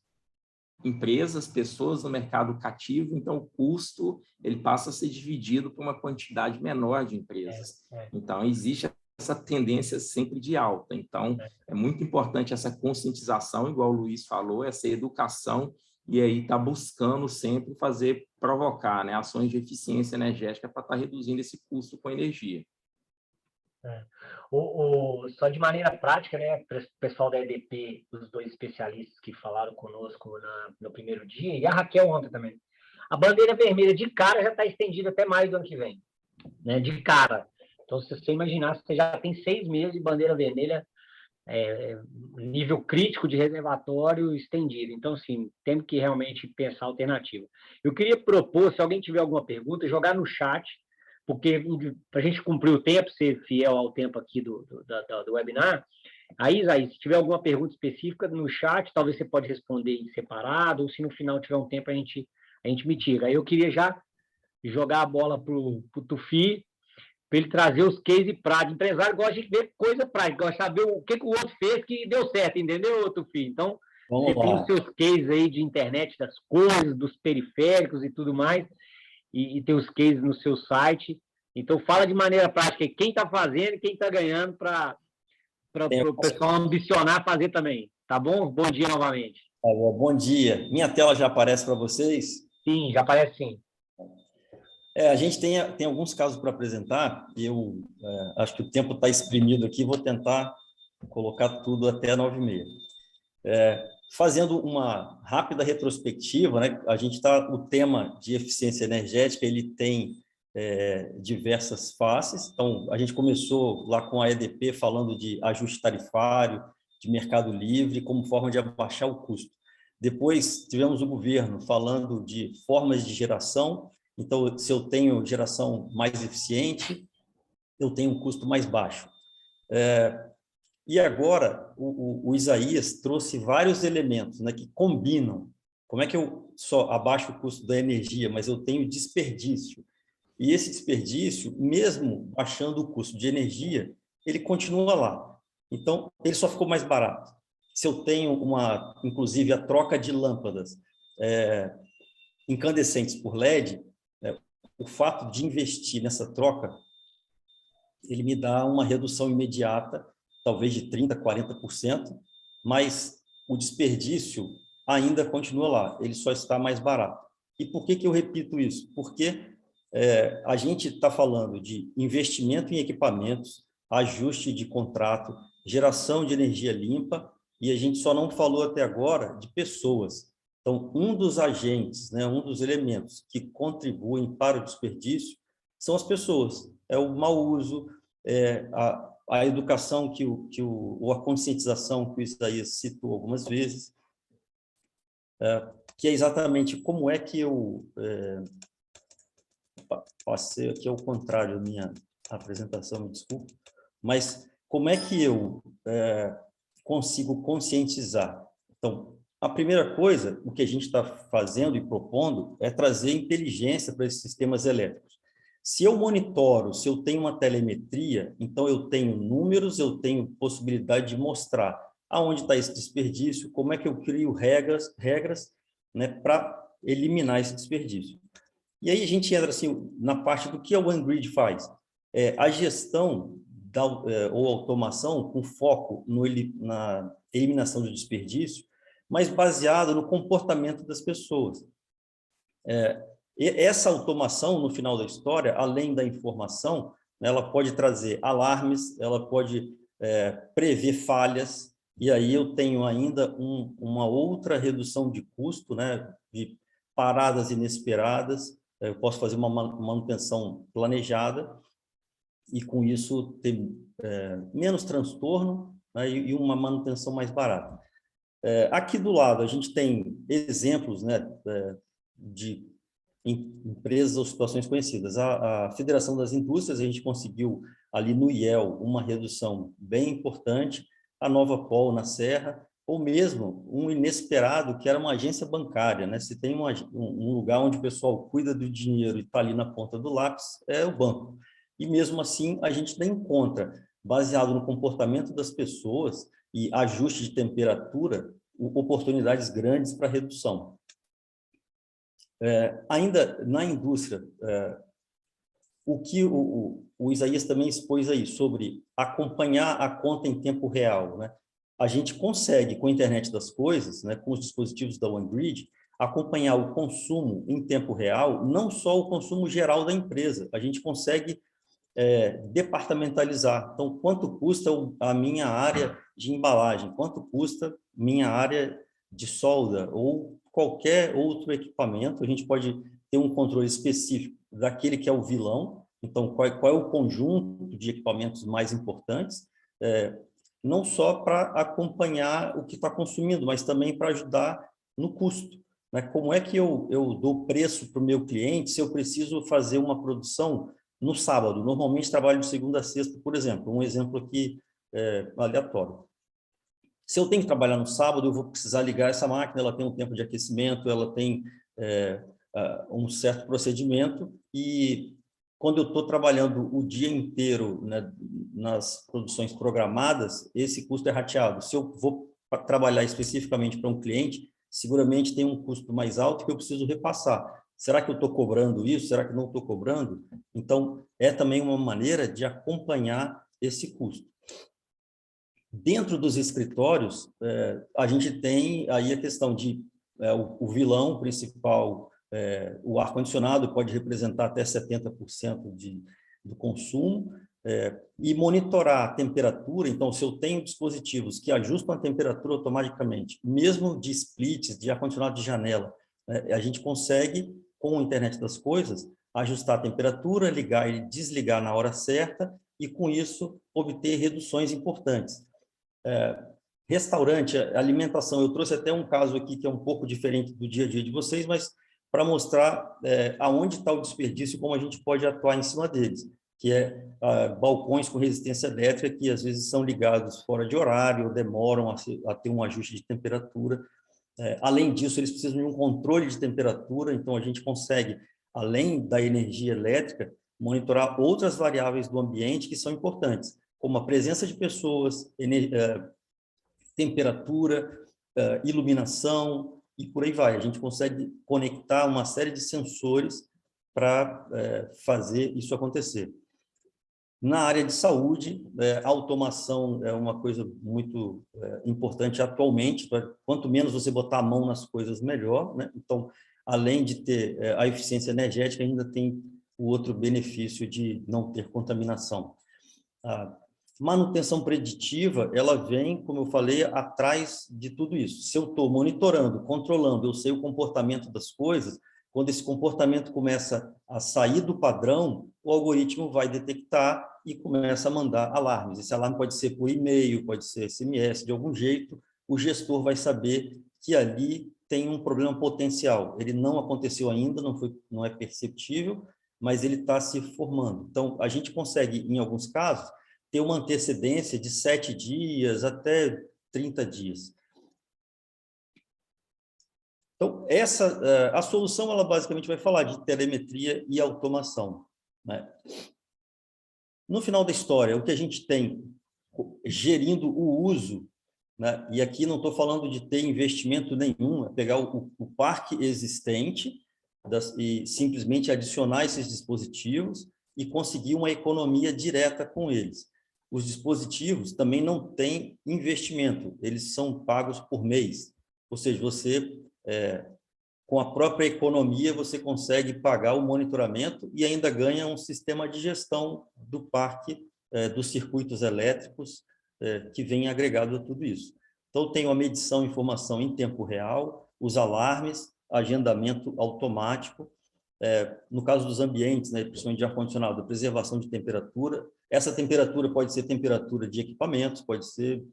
empresas, pessoas no mercado cativo, então o custo ele passa a ser dividido por uma quantidade menor de empresas. Então, existe essa tendência sempre de alta. Então, é muito importante essa conscientização, igual o Luiz falou, essa educação, e aí está buscando sempre provocar, né, ações de eficiência energética para estar reduzindo esse custo com energia. Só de maneira prática, né, para o pessoal da EDP, os 2 especialistas que falaram conosco no primeiro dia, e a Raquel ontem também, a bandeira vermelha de cara já está estendida até maio do ano que vem, né, de cara. Então, se você imaginar, você já tem 6 meses de bandeira vermelha, nível crítico de reservatório estendido. Então, assim, temos que realmente pensar alternativa. Eu queria propor, se alguém tiver alguma pergunta, jogar no chat, porque para a gente cumprir o tempo, ser fiel ao tempo aqui do webinar, aí, Isaías, se tiver alguma pergunta específica no chat, talvez você pode responder em separado, ou se no final tiver um tempo, a gente mitiga. Aí eu queria já jogar a bola para o Tufi, para ele trazer os cases práticos. O empresário gosta de ver coisa prática, gosta de saber o que o outro fez que deu certo, entendeu, Tufi? Então, Você tem os seus cases aí de internet das coisas, dos periféricos e tudo mais, e tem os cases no seu site. Então, fala de maneira prática quem está fazendo e quem está ganhando para o pessoal ambicionar fazer também. Tá bom? Bom dia novamente. Bom dia. Minha tela já aparece para vocês? Sim, já aparece sim. A gente tem alguns casos para apresentar. Eu acho que o tempo está exprimido aqui, vou tentar colocar tudo até 9h30. Fazendo uma rápida retrospectiva, né? O tema de eficiência energética, ele tem diversas faces. Então, a gente começou lá com a EDP falando de ajuste tarifário, de mercado livre, como forma de abaixar o custo. Depois, tivemos o governo falando de formas de geração. Então, se eu tenho geração mais eficiente, eu tenho um custo mais baixo. E agora, o Isaías trouxe vários elementos, né, que combinam. Como é que eu só abaixo o custo da energia, mas eu tenho desperdício? E esse desperdício, mesmo baixando o custo de energia, ele continua lá. Então, ele só ficou mais barato. Se eu tenho inclusive, a troca de lâmpadas incandescentes por LED, o fato de investir nessa troca, ele me dá uma redução imediata, talvez de 30%, 40%, mas o desperdício ainda continua lá, ele só está mais barato. E por que eu repito isso? Porque a gente está falando de investimento em equipamentos, ajuste de contrato, geração de energia limpa, e a gente só não falou até agora de pessoas. Então, um dos agentes, né, um dos elementos que contribuem para o desperdício são as pessoas. É o mau uso, a educação, ou a conscientização que o Isaías citou algumas vezes, que é exatamente como é que eu... passei aqui ao contrário a minha apresentação, me desculpe, mas como é que eu consigo conscientizar? Então, a primeira coisa, o que a gente está fazendo e propondo é trazer inteligência para esses sistemas elétricos. Se eu monitoro, se eu tenho uma telemetria, então eu tenho números, eu tenho possibilidade de mostrar aonde está esse desperdício, como é que eu crio regras, né, para eliminar esse desperdício. E aí a gente entra assim, na parte do que a OneGrid faz. A gestão ou automação com foco na eliminação do desperdício, mas baseado no comportamento das pessoas. E essa automação, no final da história, além da informação, ela pode trazer alarmes, ela pode prever falhas, e aí eu tenho ainda uma outra redução de custo, né, de paradas inesperadas. Eu posso fazer uma manutenção planejada e, com isso, ter menos transtorno, né, e uma manutenção mais barata. Aqui do lado, a gente tem exemplos, né, de empresas ou situações conhecidas. A Federação das Indústrias, a gente conseguiu ali no IEL uma redução bem importante, a Nova Pol na Serra, ou mesmo um inesperado, que era uma agência bancária, né? Se tem um lugar onde o pessoal cuida do dinheiro e está ali na ponta do lápis, é o banco. E mesmo assim, a gente ainda encontra, baseado no comportamento das pessoas e ajuste de temperatura, oportunidades grandes para redução. Ainda na indústria, o que o Isaías também expôs aí, sobre acompanhar a conta em tempo real, né? A gente consegue, com a internet das coisas, né, com os dispositivos da OneGrid, acompanhar o consumo em tempo real, não só o consumo geral da empresa, a gente consegue departamentalizar. Então, quanto custa a minha área de embalagem, quanto custa minha área de solda, ou qualquer outro equipamento, a gente pode ter um controle específico daquele que é o vilão. Então, qual é o conjunto de equipamentos mais importantes, não só para acompanhar o que está consumindo, mas também para ajudar no custo, né? Como é que eu dou preço para o meu cliente se eu preciso fazer uma produção no sábado? Normalmente trabalho de segunda a sexta, por exemplo, um exemplo aqui aleatório. Se eu tenho que trabalhar no sábado, eu vou precisar ligar essa máquina, ela tem um tempo de aquecimento, ela tem um certo procedimento, e quando eu estou trabalhando o dia inteiro, né, nas produções programadas, esse custo é rateado. Se eu vou para trabalhar especificamente para um cliente, seguramente tem um custo mais alto que eu preciso repassar. Será que eu estou cobrando isso? Será que não estou cobrando? Então, é também uma maneira de acompanhar esse custo. Dentro dos escritórios, a gente tem aí a questão de o vilão principal, o ar-condicionado pode representar até 70% do consumo, e monitorar a temperatura. Então, se eu tenho dispositivos que ajustam a temperatura automaticamente, mesmo de splits, de ar-condicionado de janela, a gente consegue, com a internet das coisas, ajustar a temperatura, ligar e desligar na hora certa, e com isso obter reduções importantes. Restaurante, alimentação, eu trouxe até um caso aqui que é um pouco diferente do dia a dia de vocês, mas para mostrar aonde está o desperdício e como a gente pode atuar em cima deles, que é balcões com resistência elétrica que às vezes são ligados fora de horário, demoram a ter um ajuste de temperatura. Além disso, eles precisam de um controle de temperatura, então a gente consegue, além da energia elétrica, monitorar outras variáveis do ambiente que são importantes, como a presença de pessoas, temperatura, iluminação e por aí vai. A gente consegue conectar uma série de sensores para fazer isso acontecer. Na área de saúde, a automação é uma coisa muito importante atualmente. Quanto menos você botar a mão nas coisas, melhor, né? Então, além de ter a eficiência energética, ainda tem o outro benefício de não ter contaminação. A manutenção preditiva, ela vem, como eu falei, atrás de tudo isso. Se eu estou monitorando, controlando, eu sei o comportamento das coisas, quando esse comportamento começa a sair do padrão, o algoritmo vai detectar e começa a mandar alarmes. Esse alarme pode ser por e-mail, pode ser SMS, de algum jeito, o gestor vai saber que ali tem um problema potencial. Ele não aconteceu ainda, não é perceptível, mas ele está se formando. Então, a gente consegue, em alguns casos, ter uma antecedência de 7 dias até 30 dias. Então, a solução, ela basicamente vai falar de telemetria e automação, né? No final da história, o que a gente tem gerindo o uso, né? E aqui não estou falando de ter investimento nenhum, é pegar o parque existente e simplesmente adicionar esses dispositivos e conseguir uma economia direta com eles. Os dispositivos também não têm investimento, eles são pagos por mês. Ou seja, você, com a própria economia, você consegue pagar o monitoramento e ainda ganha um sistema de gestão do parque, dos circuitos elétricos, que vem agregado a tudo isso. Então, tem a medição e informação em tempo real, os alarmes, agendamento automático, no caso dos ambientes, né, principalmente de ar-condicionado, preservação de temperatura. Essa temperatura pode ser temperatura de equipamentos, pode ser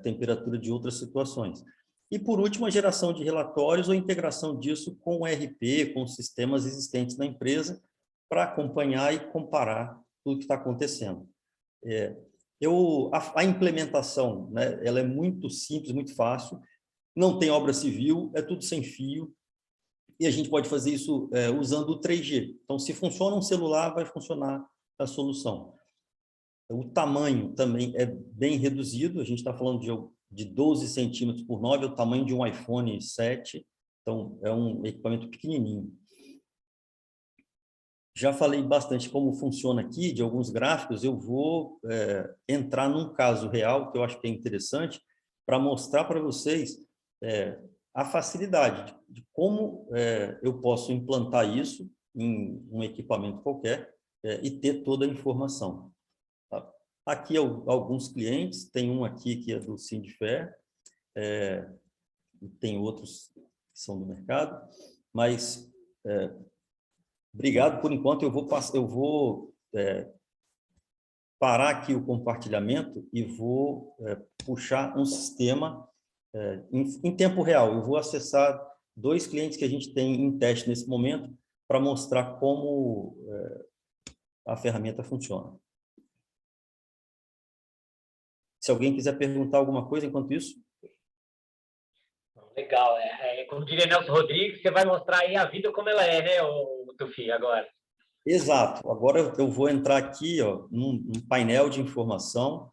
temperatura de outras situações. E, por último, a geração de relatórios ou integração disso com o ERP, com os sistemas existentes na empresa, para acompanhar e comparar tudo que está acontecendo. A implementação, né, ela é muito simples, muito fácil, não tem obra civil, é tudo sem fio, e a gente pode fazer isso usando o 3G. Então, se funciona um celular, vai funcionar a solução. O tamanho também é bem reduzido, a gente está falando de 12 centímetros por 9, é o tamanho de um iPhone 7, então é um equipamento pequenininho. Já falei bastante como funciona aqui, de alguns gráficos, eu vou entrar num caso real, que eu acho que é interessante, para mostrar para vocês a facilidade de como eu posso implantar isso em um equipamento qualquer e ter toda a informação. Tá? Aqui alguns clientes, tem um aqui que é do Sindifé, tem outros que são do mercado, mas obrigado por enquanto. Eu vou parar aqui o compartilhamento e vou puxar um sistema em tempo real. Eu vou acessar 2 clientes que a gente tem em teste nesse momento para mostrar como a ferramenta funciona. Se alguém quiser perguntar alguma coisa enquanto isso. Legal. Como diria Nelson Rodrigues, você vai mostrar aí a vida como ela é, né, Tufi, agora? Exato. Agora eu vou entrar aqui num painel de informação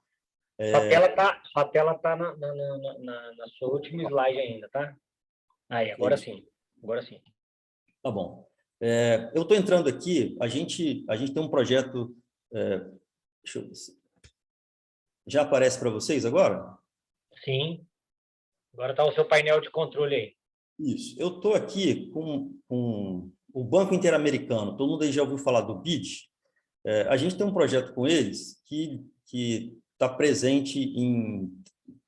Sua tela tá na sua última slide ainda, tá? Aí, agora sim. Agora sim. Tá bom. Eu estou entrando aqui, a gente tem um projeto... deixa eu ver se... Já aparece para vocês agora? Sim. Agora está o seu painel de controle aí. Isso. Eu estou aqui com o Banco Interamericano. Todo mundo aí já ouviu falar do BID? A gente tem um projeto com eles que está presente em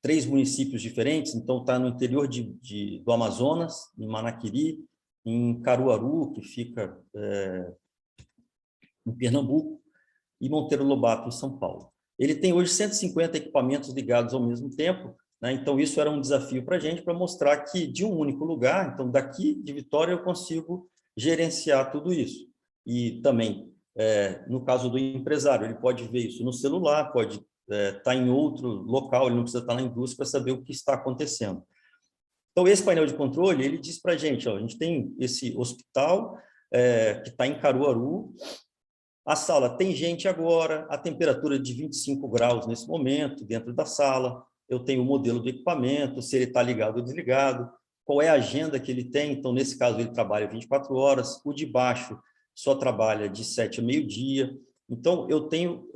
3 municípios diferentes. Então, está no interior do Amazonas, em Manaquiri, em Caruaru, que fica em Pernambuco, e Monteiro Lobato, em São Paulo. Ele tem hoje 150 equipamentos ligados ao mesmo tempo, né? Então, isso era um desafio para a gente, para mostrar que de um único lugar, então daqui de Vitória, eu consigo gerenciar tudo isso. E também, no caso do empresário, ele pode ver isso no celular, pode estar em outro local, ele não precisa estar na indústria para saber o que está acontecendo. Então, esse painel de controle, ele diz para a gente tem esse hospital que está em Caruaru, a sala tem gente agora, a temperatura de 25 graus nesse momento, dentro da sala, eu tenho o modelo do equipamento, se ele está ligado ou desligado, qual é a agenda que ele tem, então, nesse caso, ele trabalha 24 horas, o de baixo só trabalha de 7 a meio-dia, então, eu tenho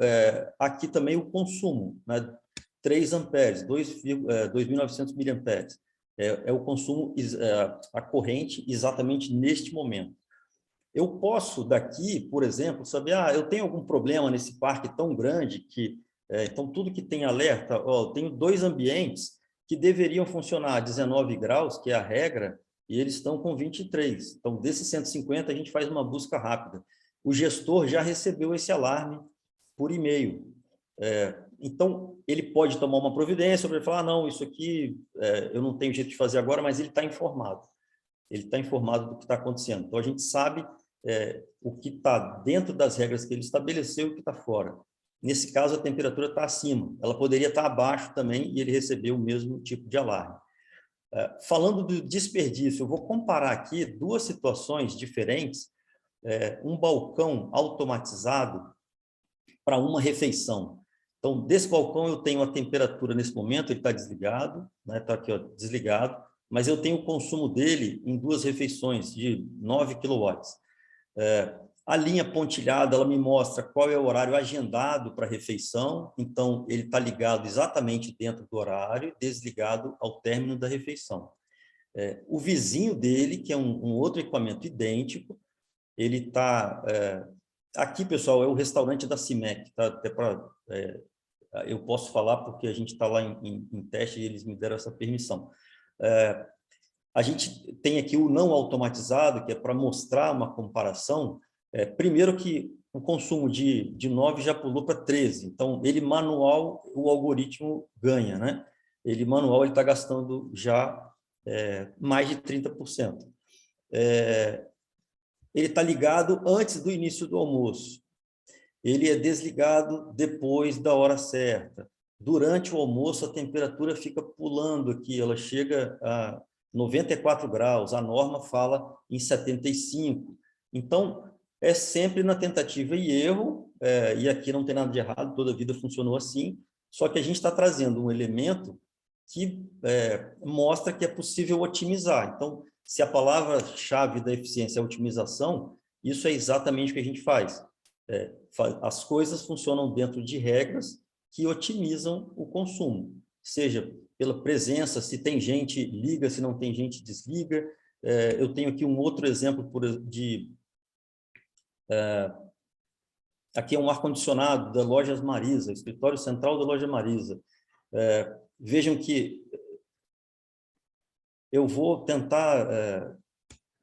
aqui também o consumo, né? 3 amperes, 2.900 miliamperes, é o consumo, a corrente exatamente neste momento. Eu posso daqui, por exemplo, saber, eu tenho algum problema nesse parque tão grande que, então, tudo que tem alerta, eu tenho 2 ambientes que deveriam funcionar a 19 graus, que é a regra, e eles estão com 23. Então, desses 150, a gente faz uma busca rápida. O gestor já recebeu esse alarme por e-mail. Então, ele pode tomar uma providência, para falar, não, isso aqui eu não tenho jeito de fazer agora, mas ele está informado. Ele está informado do que está acontecendo. Então, a gente sabe o que está dentro das regras que ele estabeleceu e o que está fora. Nesse caso, a temperatura está acima. Ela poderia estar abaixo também e ele recebeu o mesmo tipo de alarme. Falando do desperdício, eu vou comparar aqui 2 situações diferentes. Um balcão automatizado para uma refeição. Então, desse balcão, eu tenho a temperatura nesse momento, ele está desligado, está aqui, desligado, mas eu tenho o consumo dele em 2 refeições de 9 kW. A linha pontilhada, ela me mostra qual é o horário agendado para a refeição, então ele está ligado exatamente dentro do horário, desligado ao término da refeição. O vizinho dele, que é um outro equipamento idêntico, ele está... aqui, pessoal, é o restaurante da CIMEC, tá? Até eu posso falar porque a gente está lá em teste e eles me deram essa permissão. A gente tem aqui o não automatizado, que é para mostrar uma comparação. Primeiro que o consumo de 9 já pulou para 13, então ele manual, o algoritmo ganha, né? Ele manual, ele está gastando já mais de 30%. Ele está ligado antes do início do almoço. Ele é desligado depois da hora certa. Durante o almoço, a temperatura fica pulando aqui, ela chega a 94 graus, a norma fala em 75. Então, é sempre na tentativa e erro, e aqui não tem nada de errado, toda a vida funcionou assim, só que a gente está trazendo um elemento que mostra que é possível otimizar. Então, se a palavra-chave da eficiência é otimização, isso é exatamente o que a gente faz. As coisas funcionam dentro de regras que otimizam o consumo, seja pela presença, se tem gente, liga, se não tem gente, desliga. Eu tenho aqui um outro exemplo aqui é um ar-condicionado da Lojas Marisa, escritório central da Loja Marisa. Vejam que eu vou tentar,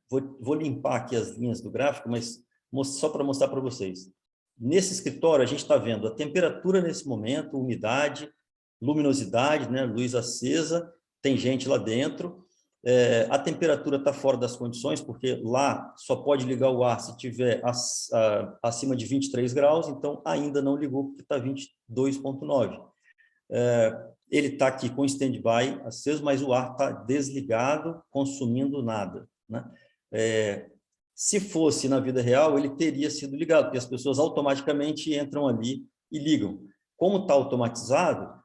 vou limpar aqui as linhas do gráfico, mas só para mostrar para vocês. Nesse escritório, a gente está vendo a temperatura nesse momento, umidade, luminosidade, né, luz acesa, tem gente lá dentro. A temperatura está fora das condições, porque lá só pode ligar o ar se tiver acima de 23 graus, então ainda não ligou, porque está 22,9. Ele está aqui com stand-by aceso, mas o ar está desligado, consumindo nada, né? Se fosse na vida real, ele teria sido ligado, porque as pessoas automaticamente entram ali e ligam. Como está automatizado,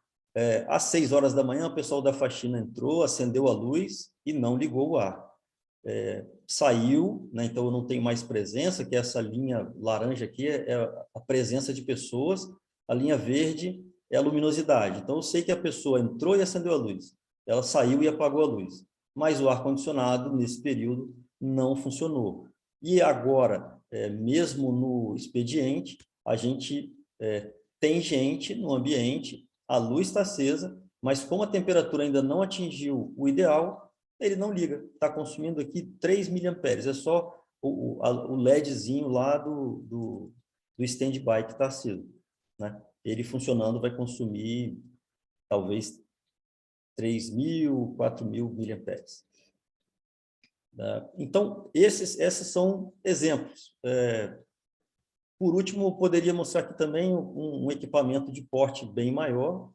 Às 6 horas da manhã, o pessoal da faxina entrou, acendeu a luz e não ligou o ar. Saiu, né? Então eu não tenho mais presença, que essa linha laranja aqui é a presença de pessoas, a linha verde é a luminosidade. Então eu sei que a pessoa entrou e acendeu a luz, ela saiu e apagou a luz, mas o ar-condicionado, nesse período, não funcionou. E agora, mesmo no expediente, a gente tem gente no ambiente, a luz está acesa, mas como a temperatura ainda não atingiu o ideal, ele não liga, está consumindo aqui 3 miliamperes, é só o LEDzinho lá do stand-by que está aceso, né? Ele funcionando vai consumir talvez 3.000, 4.000 miliamperes. Então, esses são exemplos. Por último, eu poderia mostrar aqui também um equipamento de porte bem maior,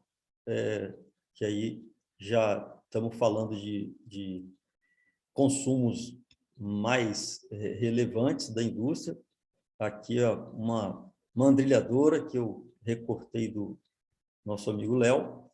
que aí já estamos falando de consumos mais relevantes da indústria. Aqui, ó, uma mandrilhadora que eu recortei do nosso amigo Léo.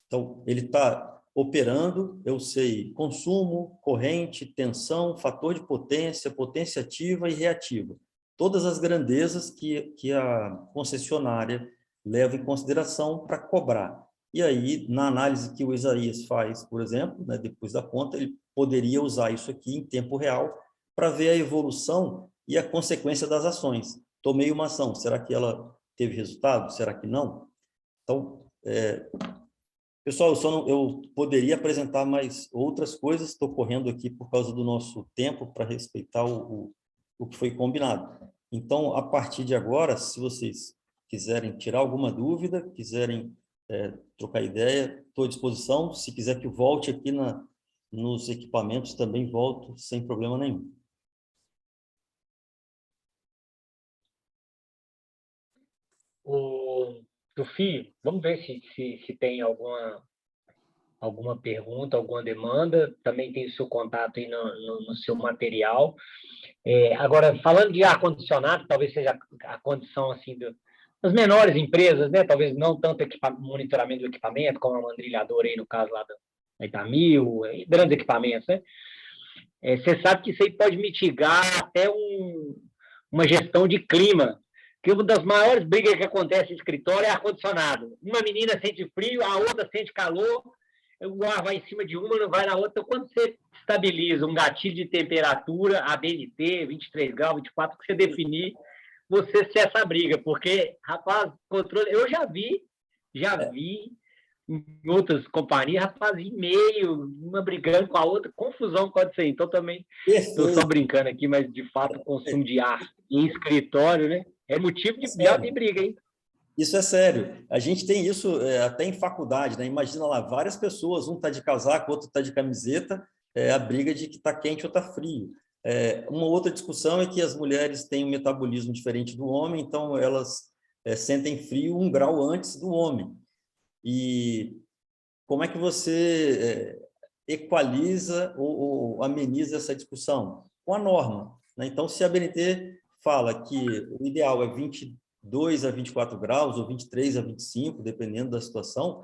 Então, ele está operando, eu sei, consumo, corrente, tensão, fator de potência, potência ativa e reativa. Todas as grandezas que a concessionária leva em consideração para cobrar. E aí, na análise que o Isaías faz, por exemplo, né, depois da conta, ele poderia usar isso aqui em tempo real para ver a evolução e a consequência das ações. Tomei uma ação, será que ela teve resultado? Será que não? Então, pessoal, eu poderia apresentar mais outras coisas, estou correndo aqui por causa do nosso tempo para respeitar o que foi combinado. Então, a partir de agora, se vocês quiserem tirar alguma dúvida, quiserem trocar ideia, estou à disposição. Se quiser que eu volte aqui nos equipamentos, também volto sem problema nenhum. Tufi, vamos ver se tem alguma pergunta, alguma demanda. Também tem o seu contato aí no seu material. Agora, falando de ar-condicionado, talvez seja a condição assim das menores empresas, né? Talvez não tanto monitoramento do equipamento, como a mandrilhadora aí, no caso lá da Itamil, grandes equipamentos, né? Você sabe que isso aí pode mitigar até uma gestão de clima, que uma das maiores brigas que acontece no escritório é ar-condicionado. Uma menina sente frio, a outra sente calor, o ar vai em cima de uma, não vai na outra. Então, quando você estabiliza um gatilho de temperatura, ABNT, 23 graus, 24, que você definir, você cessa essa briga, porque, rapaz, controle... Eu já vi em outras companhias, rapaz, e-mail, uma brigando com a outra, confusão pode ser. Então, também, estou só brincando aqui, mas, de fato, o consumo de ar em escritório, né, é motivo de briga, hein? Isso é sério. A gente tem isso até em faculdade, né? Imagina lá, várias pessoas, um está de casaco, outro está de camiseta, a briga de que está quente ou está frio. Uma outra discussão é que as mulheres têm um metabolismo diferente do homem, então elas sentem frio 1 grau antes do homem. E como é que você equaliza ou ameniza essa discussão? Com a norma, né? Então, se a ABNT fala que o ideal é 22 a 24 graus ou 23 a 25, dependendo da situação,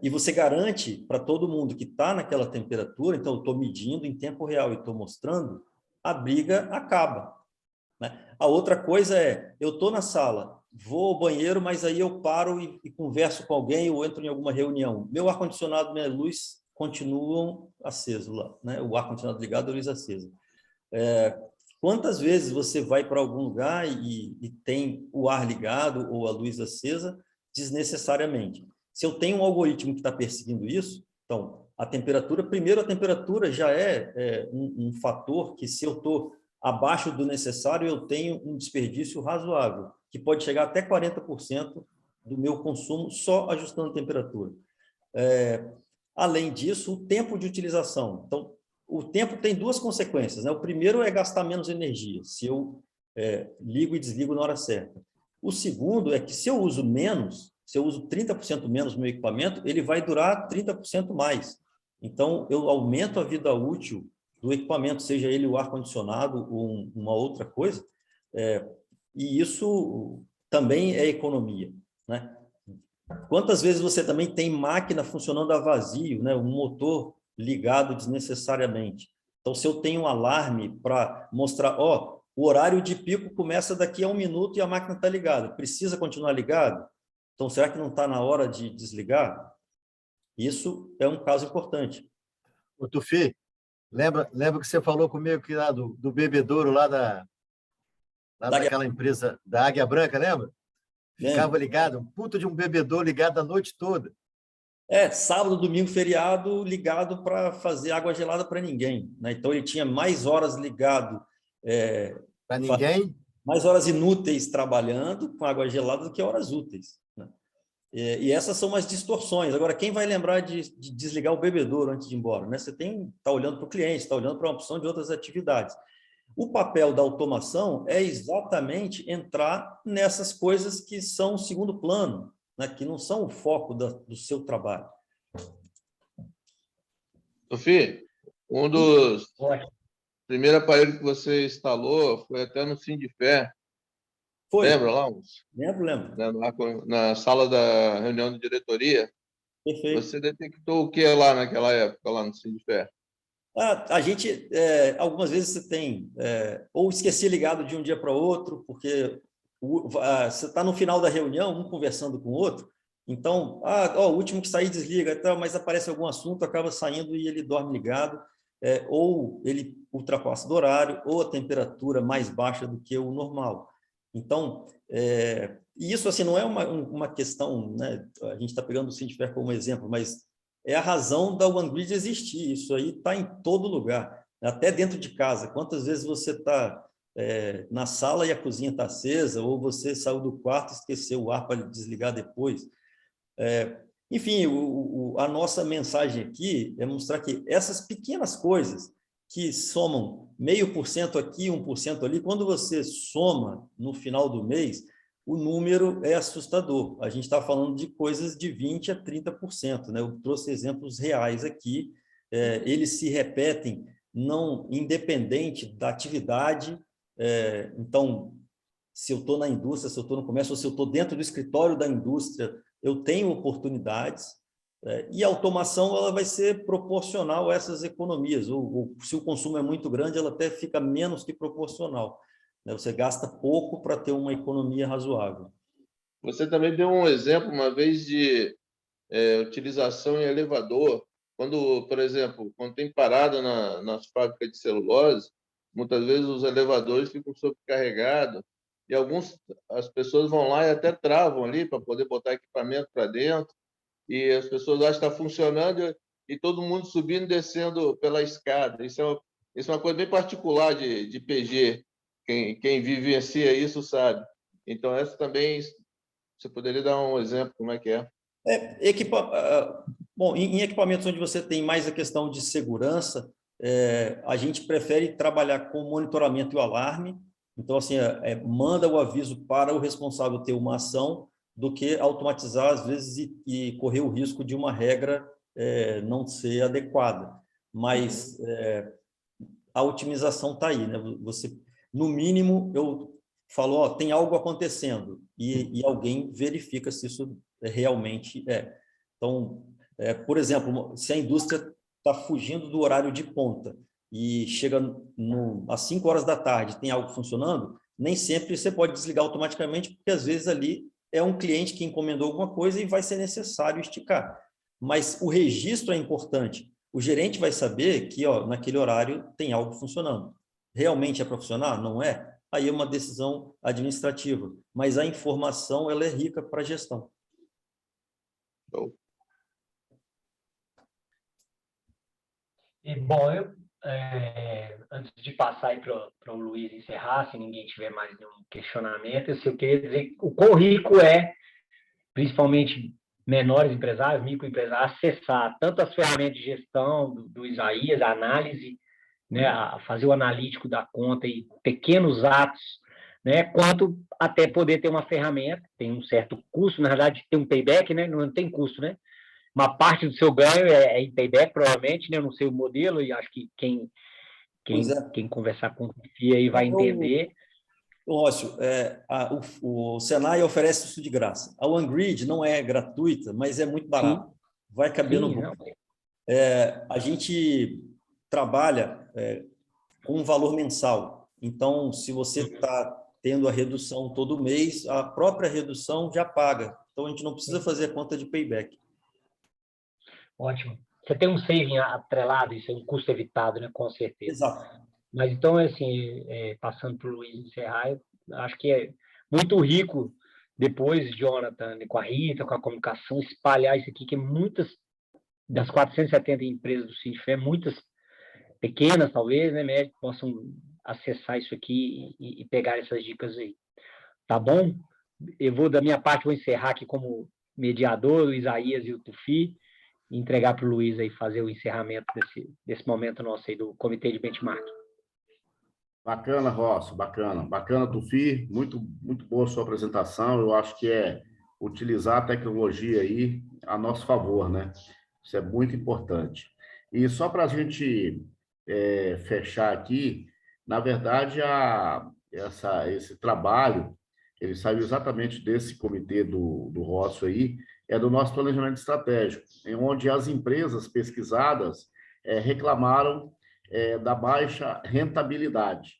e você garante para todo mundo que está naquela temperatura, então eu estou medindo em tempo real e estou mostrando, a briga acaba, né? A outra coisa eu estou na sala, vou ao banheiro, mas aí eu paro e converso com alguém ou entro em alguma reunião. Meu ar-condicionado, minha luz continuam acesos lá, né? O ar-condicionado ligado, a luz acesa. Quantas vezes você vai para algum lugar e tem o ar ligado ou a luz acesa desnecessariamente? Se eu tenho um algoritmo que está perseguindo isso, então, a temperatura já é um fator que, se eu estou abaixo do necessário, eu tenho um desperdício razoável, que pode chegar até 40% do meu consumo só ajustando a temperatura. Além disso, o tempo de utilização. Então, o tempo tem 2 consequências, né? O primeiro é gastar menos energia, se eu ligo e desligo na hora certa. O segundo é que, se eu uso menos, se eu uso 30% menos no meu equipamento, ele vai durar 30% mais. Então, eu aumento a vida útil do equipamento, seja ele o ar-condicionado ou uma outra coisa, e isso também é economia, né? Quantas vezes você também tem máquina funcionando a vazio, né? Um motor ligado desnecessariamente. Então, se eu tenho um alarme para mostrar, ó, o horário de pico começa daqui a 1 minuto e a máquina está ligada, precisa continuar ligado? Então, será que não está na hora de desligar? Isso é um caso importante. O Tufi, lembra que você falou comigo que lá do bebedouro daquela empresa da Águia Branca, lembra? Ficava ligado, um puta de um bebedouro ligado a noite toda. Sábado, domingo, feriado, ligado para fazer água gelada para ninguém, né? Então, ele tinha mais horas ligado, para ninguém? mais horas inúteis trabalhando com água gelada do que horas úteis, né? E essas são umas distorções. Agora, quem vai lembrar de desligar o bebedouro antes de ir embora, né? Você está olhando para o cliente, está olhando para uma opção de outras atividades. O papel da automação é exatamente entrar nessas coisas que são segundo plano, né? Que não são o foco do seu trabalho. Sofia, um dos primeiros aparelhos que você instalou foi até no Sindifé. Foi. Lembra lá? Lembro. Na sala da reunião de diretoria. Perfeito. Você detectou o que lá naquela época, lá no Sindifé? A gente, algumas vezes você tem, ou esquecer ligado de um dia para outro, porque você está no final da reunião, um conversando com o outro, então, o último que sair desliga, mas aparece algum assunto, acaba saindo e ele dorme ligado, ou ele ultrapassa do horário, ou a temperatura mais baixa do que o normal. Então, isso assim, não é uma questão, né? A gente está pegando o Sindifé como exemplo, mas é a razão da OneGrid existir. Isso aí está em todo lugar, até dentro de casa. Quantas vezes você está na sala e a cozinha está acesa, ou você saiu do quarto e esqueceu o ar para desligar depois? Enfim, a nossa mensagem aqui é mostrar que essas pequenas coisas que somam 0,5% aqui, 1% ali, quando você soma no final do mês, o número é assustador. A gente está falando de coisas de 20% a 30%, né? Eu trouxe exemplos reais aqui, eles se repetem, não independente da atividade. Então, se eu estou na indústria, se eu estou no comércio, ou se eu estou dentro do escritório da indústria, eu tenho oportunidades, e a automação ela vai ser proporcional a essas economias, ou se o consumo é muito grande, ela até fica menos que proporcional. Você gasta pouco para ter uma economia razoável. Você também deu um exemplo uma vez de utilização em elevador. Quando, por exemplo, quando tem parada nas fábricas de celulose, muitas vezes os elevadores ficam sobrecarregados e as pessoas vão lá e até travam ali para poder botar equipamento para dentro, e as pessoas acham que está funcionando e todo mundo subindo e descendo pela escada. Isso é uma coisa bem particular de PG. Quem vivencia isso sabe. Então, essa também, você poderia dar um exemplo como é que é? Bom, em equipamentos onde você tem mais a questão de segurança, a gente prefere trabalhar com o monitoramento e o alarme. Então, assim, manda o aviso para o responsável ter uma ação, do que automatizar, às vezes, e correr o risco de uma regra não ser adequada. Mas a otimização está aí, né? Você, no mínimo, eu falo, tem algo acontecendo, e alguém verifica se isso realmente é. Então, por exemplo, se a indústria está fugindo do horário de ponta e chega às 5 horas da tarde, tem algo funcionando, nem sempre você pode desligar automaticamente, porque às vezes ali é um cliente que encomendou alguma coisa e vai ser necessário esticar. Mas o registro é importante. O gerente vai saber que naquele horário tem algo funcionando. Realmente é para funcionar? Não é? Aí é uma decisão administrativa. Mas a informação ela é rica para a gestão. E, bom, antes de passar aí para o Luiz encerrar, se ninguém tiver mais nenhum questionamento, eu queria dizer o quão rico principalmente menores empresários, microempresários, acessar tanto as ferramentas de gestão do Isaías, a análise, né, a fazer o analítico da conta e pequenos atos, né, quanto até poder ter uma ferramenta, tem um certo custo, na verdade tem um payback, né, não tem custo, né? Uma parte do seu ganho é em payback, provavelmente, né? Eu não sei o modelo, e acho que quem conversar com o FIA aí vai entender. Ócio, o Senai oferece isso de graça. A OneGrid não é gratuita, mas é muito barato. Vai caber no bolso. A gente trabalha com um valor mensal. Então, se você está tendo a redução todo mês, a própria redução já paga. Então, a gente não precisa fazer a conta de payback. Ótimo. Você tem um saving atrelado, isso é um custo evitado, né? Com certeza. Exato. Mas, então, assim, passando para o Luiz encerrar, eu acho que é muito rico depois, Jonathan, com a Rita, com a comunicação, espalhar isso aqui, que muitas das 470 empresas do Sindifé, muitas pequenas, talvez, né, médicos, possam acessar isso aqui e pegar essas dicas aí. Tá bom? Eu vou, da minha parte, vou encerrar aqui como mediador, o Isaías e o Tufi, e entregar para o Luiz aí fazer o encerramento desse momento nosso aí do Comitê de Benchmark. Bacana, Rosso, bacana. Bacana, Tufi, muito boa a sua apresentação. Eu acho que é utilizar a tecnologia aí a nosso favor, né? Isso é muito importante. E só para a gente fechar aqui, na verdade, esse trabalho, ele saiu exatamente desse comitê do Rosso aí, é do nosso planejamento estratégico, em onde as empresas pesquisadas reclamaram da baixa rentabilidade.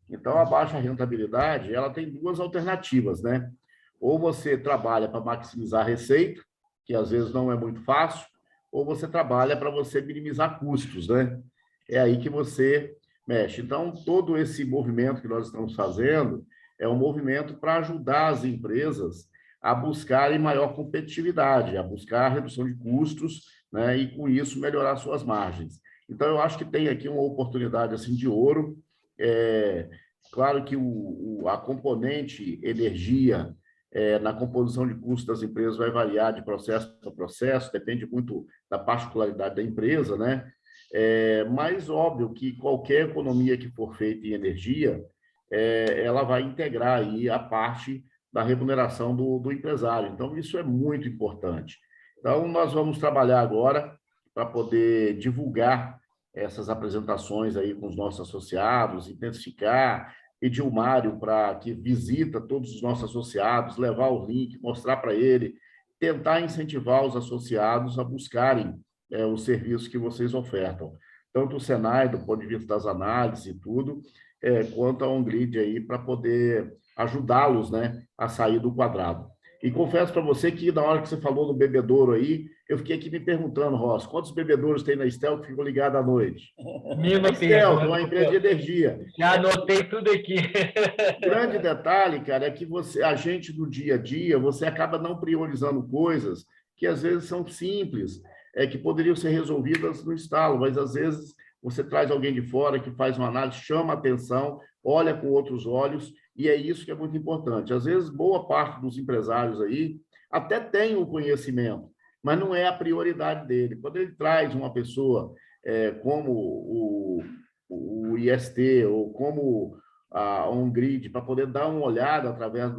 Então, a baixa rentabilidade, ela tem duas alternativas, né? Ou você trabalha para maximizar a receita, que às vezes não é muito fácil, ou você trabalha para você minimizar custos, né? É aí que você mexe. Então, todo esse movimento que nós estamos fazendo é um movimento para ajudar as empresas a buscarem maior competitividade, a buscar a redução de custos, né? E, com isso, melhorar suas margens. Então, eu acho que tem aqui uma oportunidade assim, de ouro. Claro que a componente energia na composição de custos das empresas vai variar de processo para processo, depende muito da particularidade da empresa, né? Mas óbvio que qualquer economia que for feita em energia, ela vai integrar aí a parte da remuneração do empresário. Então, isso é muito importante. Então, nós vamos trabalhar agora para poder divulgar essas apresentações aí com os nossos associados, intensificar, pedir o Mário para que visita todos os nossos associados, levar o link, mostrar para ele, tentar incentivar os associados a buscarem os serviços que vocês ofertam, tanto o Senai, do ponto de vista das análises e tudo, quanto a OneGrid aí, para poder ajudá-los, né, a sair do quadrado. E confesso para você que, na hora que você falou do bebedouro aí, eu fiquei aqui me perguntando, Ross, quantos bebedouros tem na Stel que ficam ligados à noite? A Stel, que é uma empresa de energia. Já anotei tudo aqui. O grande detalhe, cara, é que a gente, no dia a dia, você acaba não priorizando coisas que, às vezes, são simples, que poderiam ser resolvidas no estalo, mas, às vezes, você traz alguém de fora que faz uma análise, chama a atenção, olha com outros olhos, e é isso que é muito importante. Às vezes, boa parte dos empresários aí até tem o conhecimento, mas não é a prioridade dele. Quando ele traz uma pessoa como o IST ou como a OneGrid para poder dar uma olhada através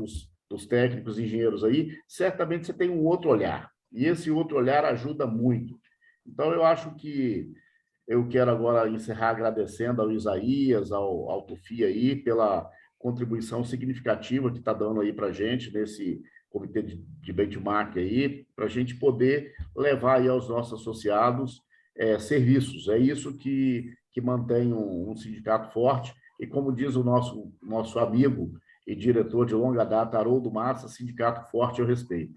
dos técnicos engenheiros aí, certamente você tem um outro olhar. E esse outro olhar ajuda muito. Então, eu acho que eu quero agora encerrar agradecendo ao Isaías, ao Tufi aí, pela contribuição significativa que está dando aí para a gente nesse comitê de benchmark aí, para a gente poder levar aí aos nossos associados serviços. É isso que mantém um sindicato forte. E como diz o nosso amigo e diretor de longa data, Haroldo Massa, sindicato forte eu respeito.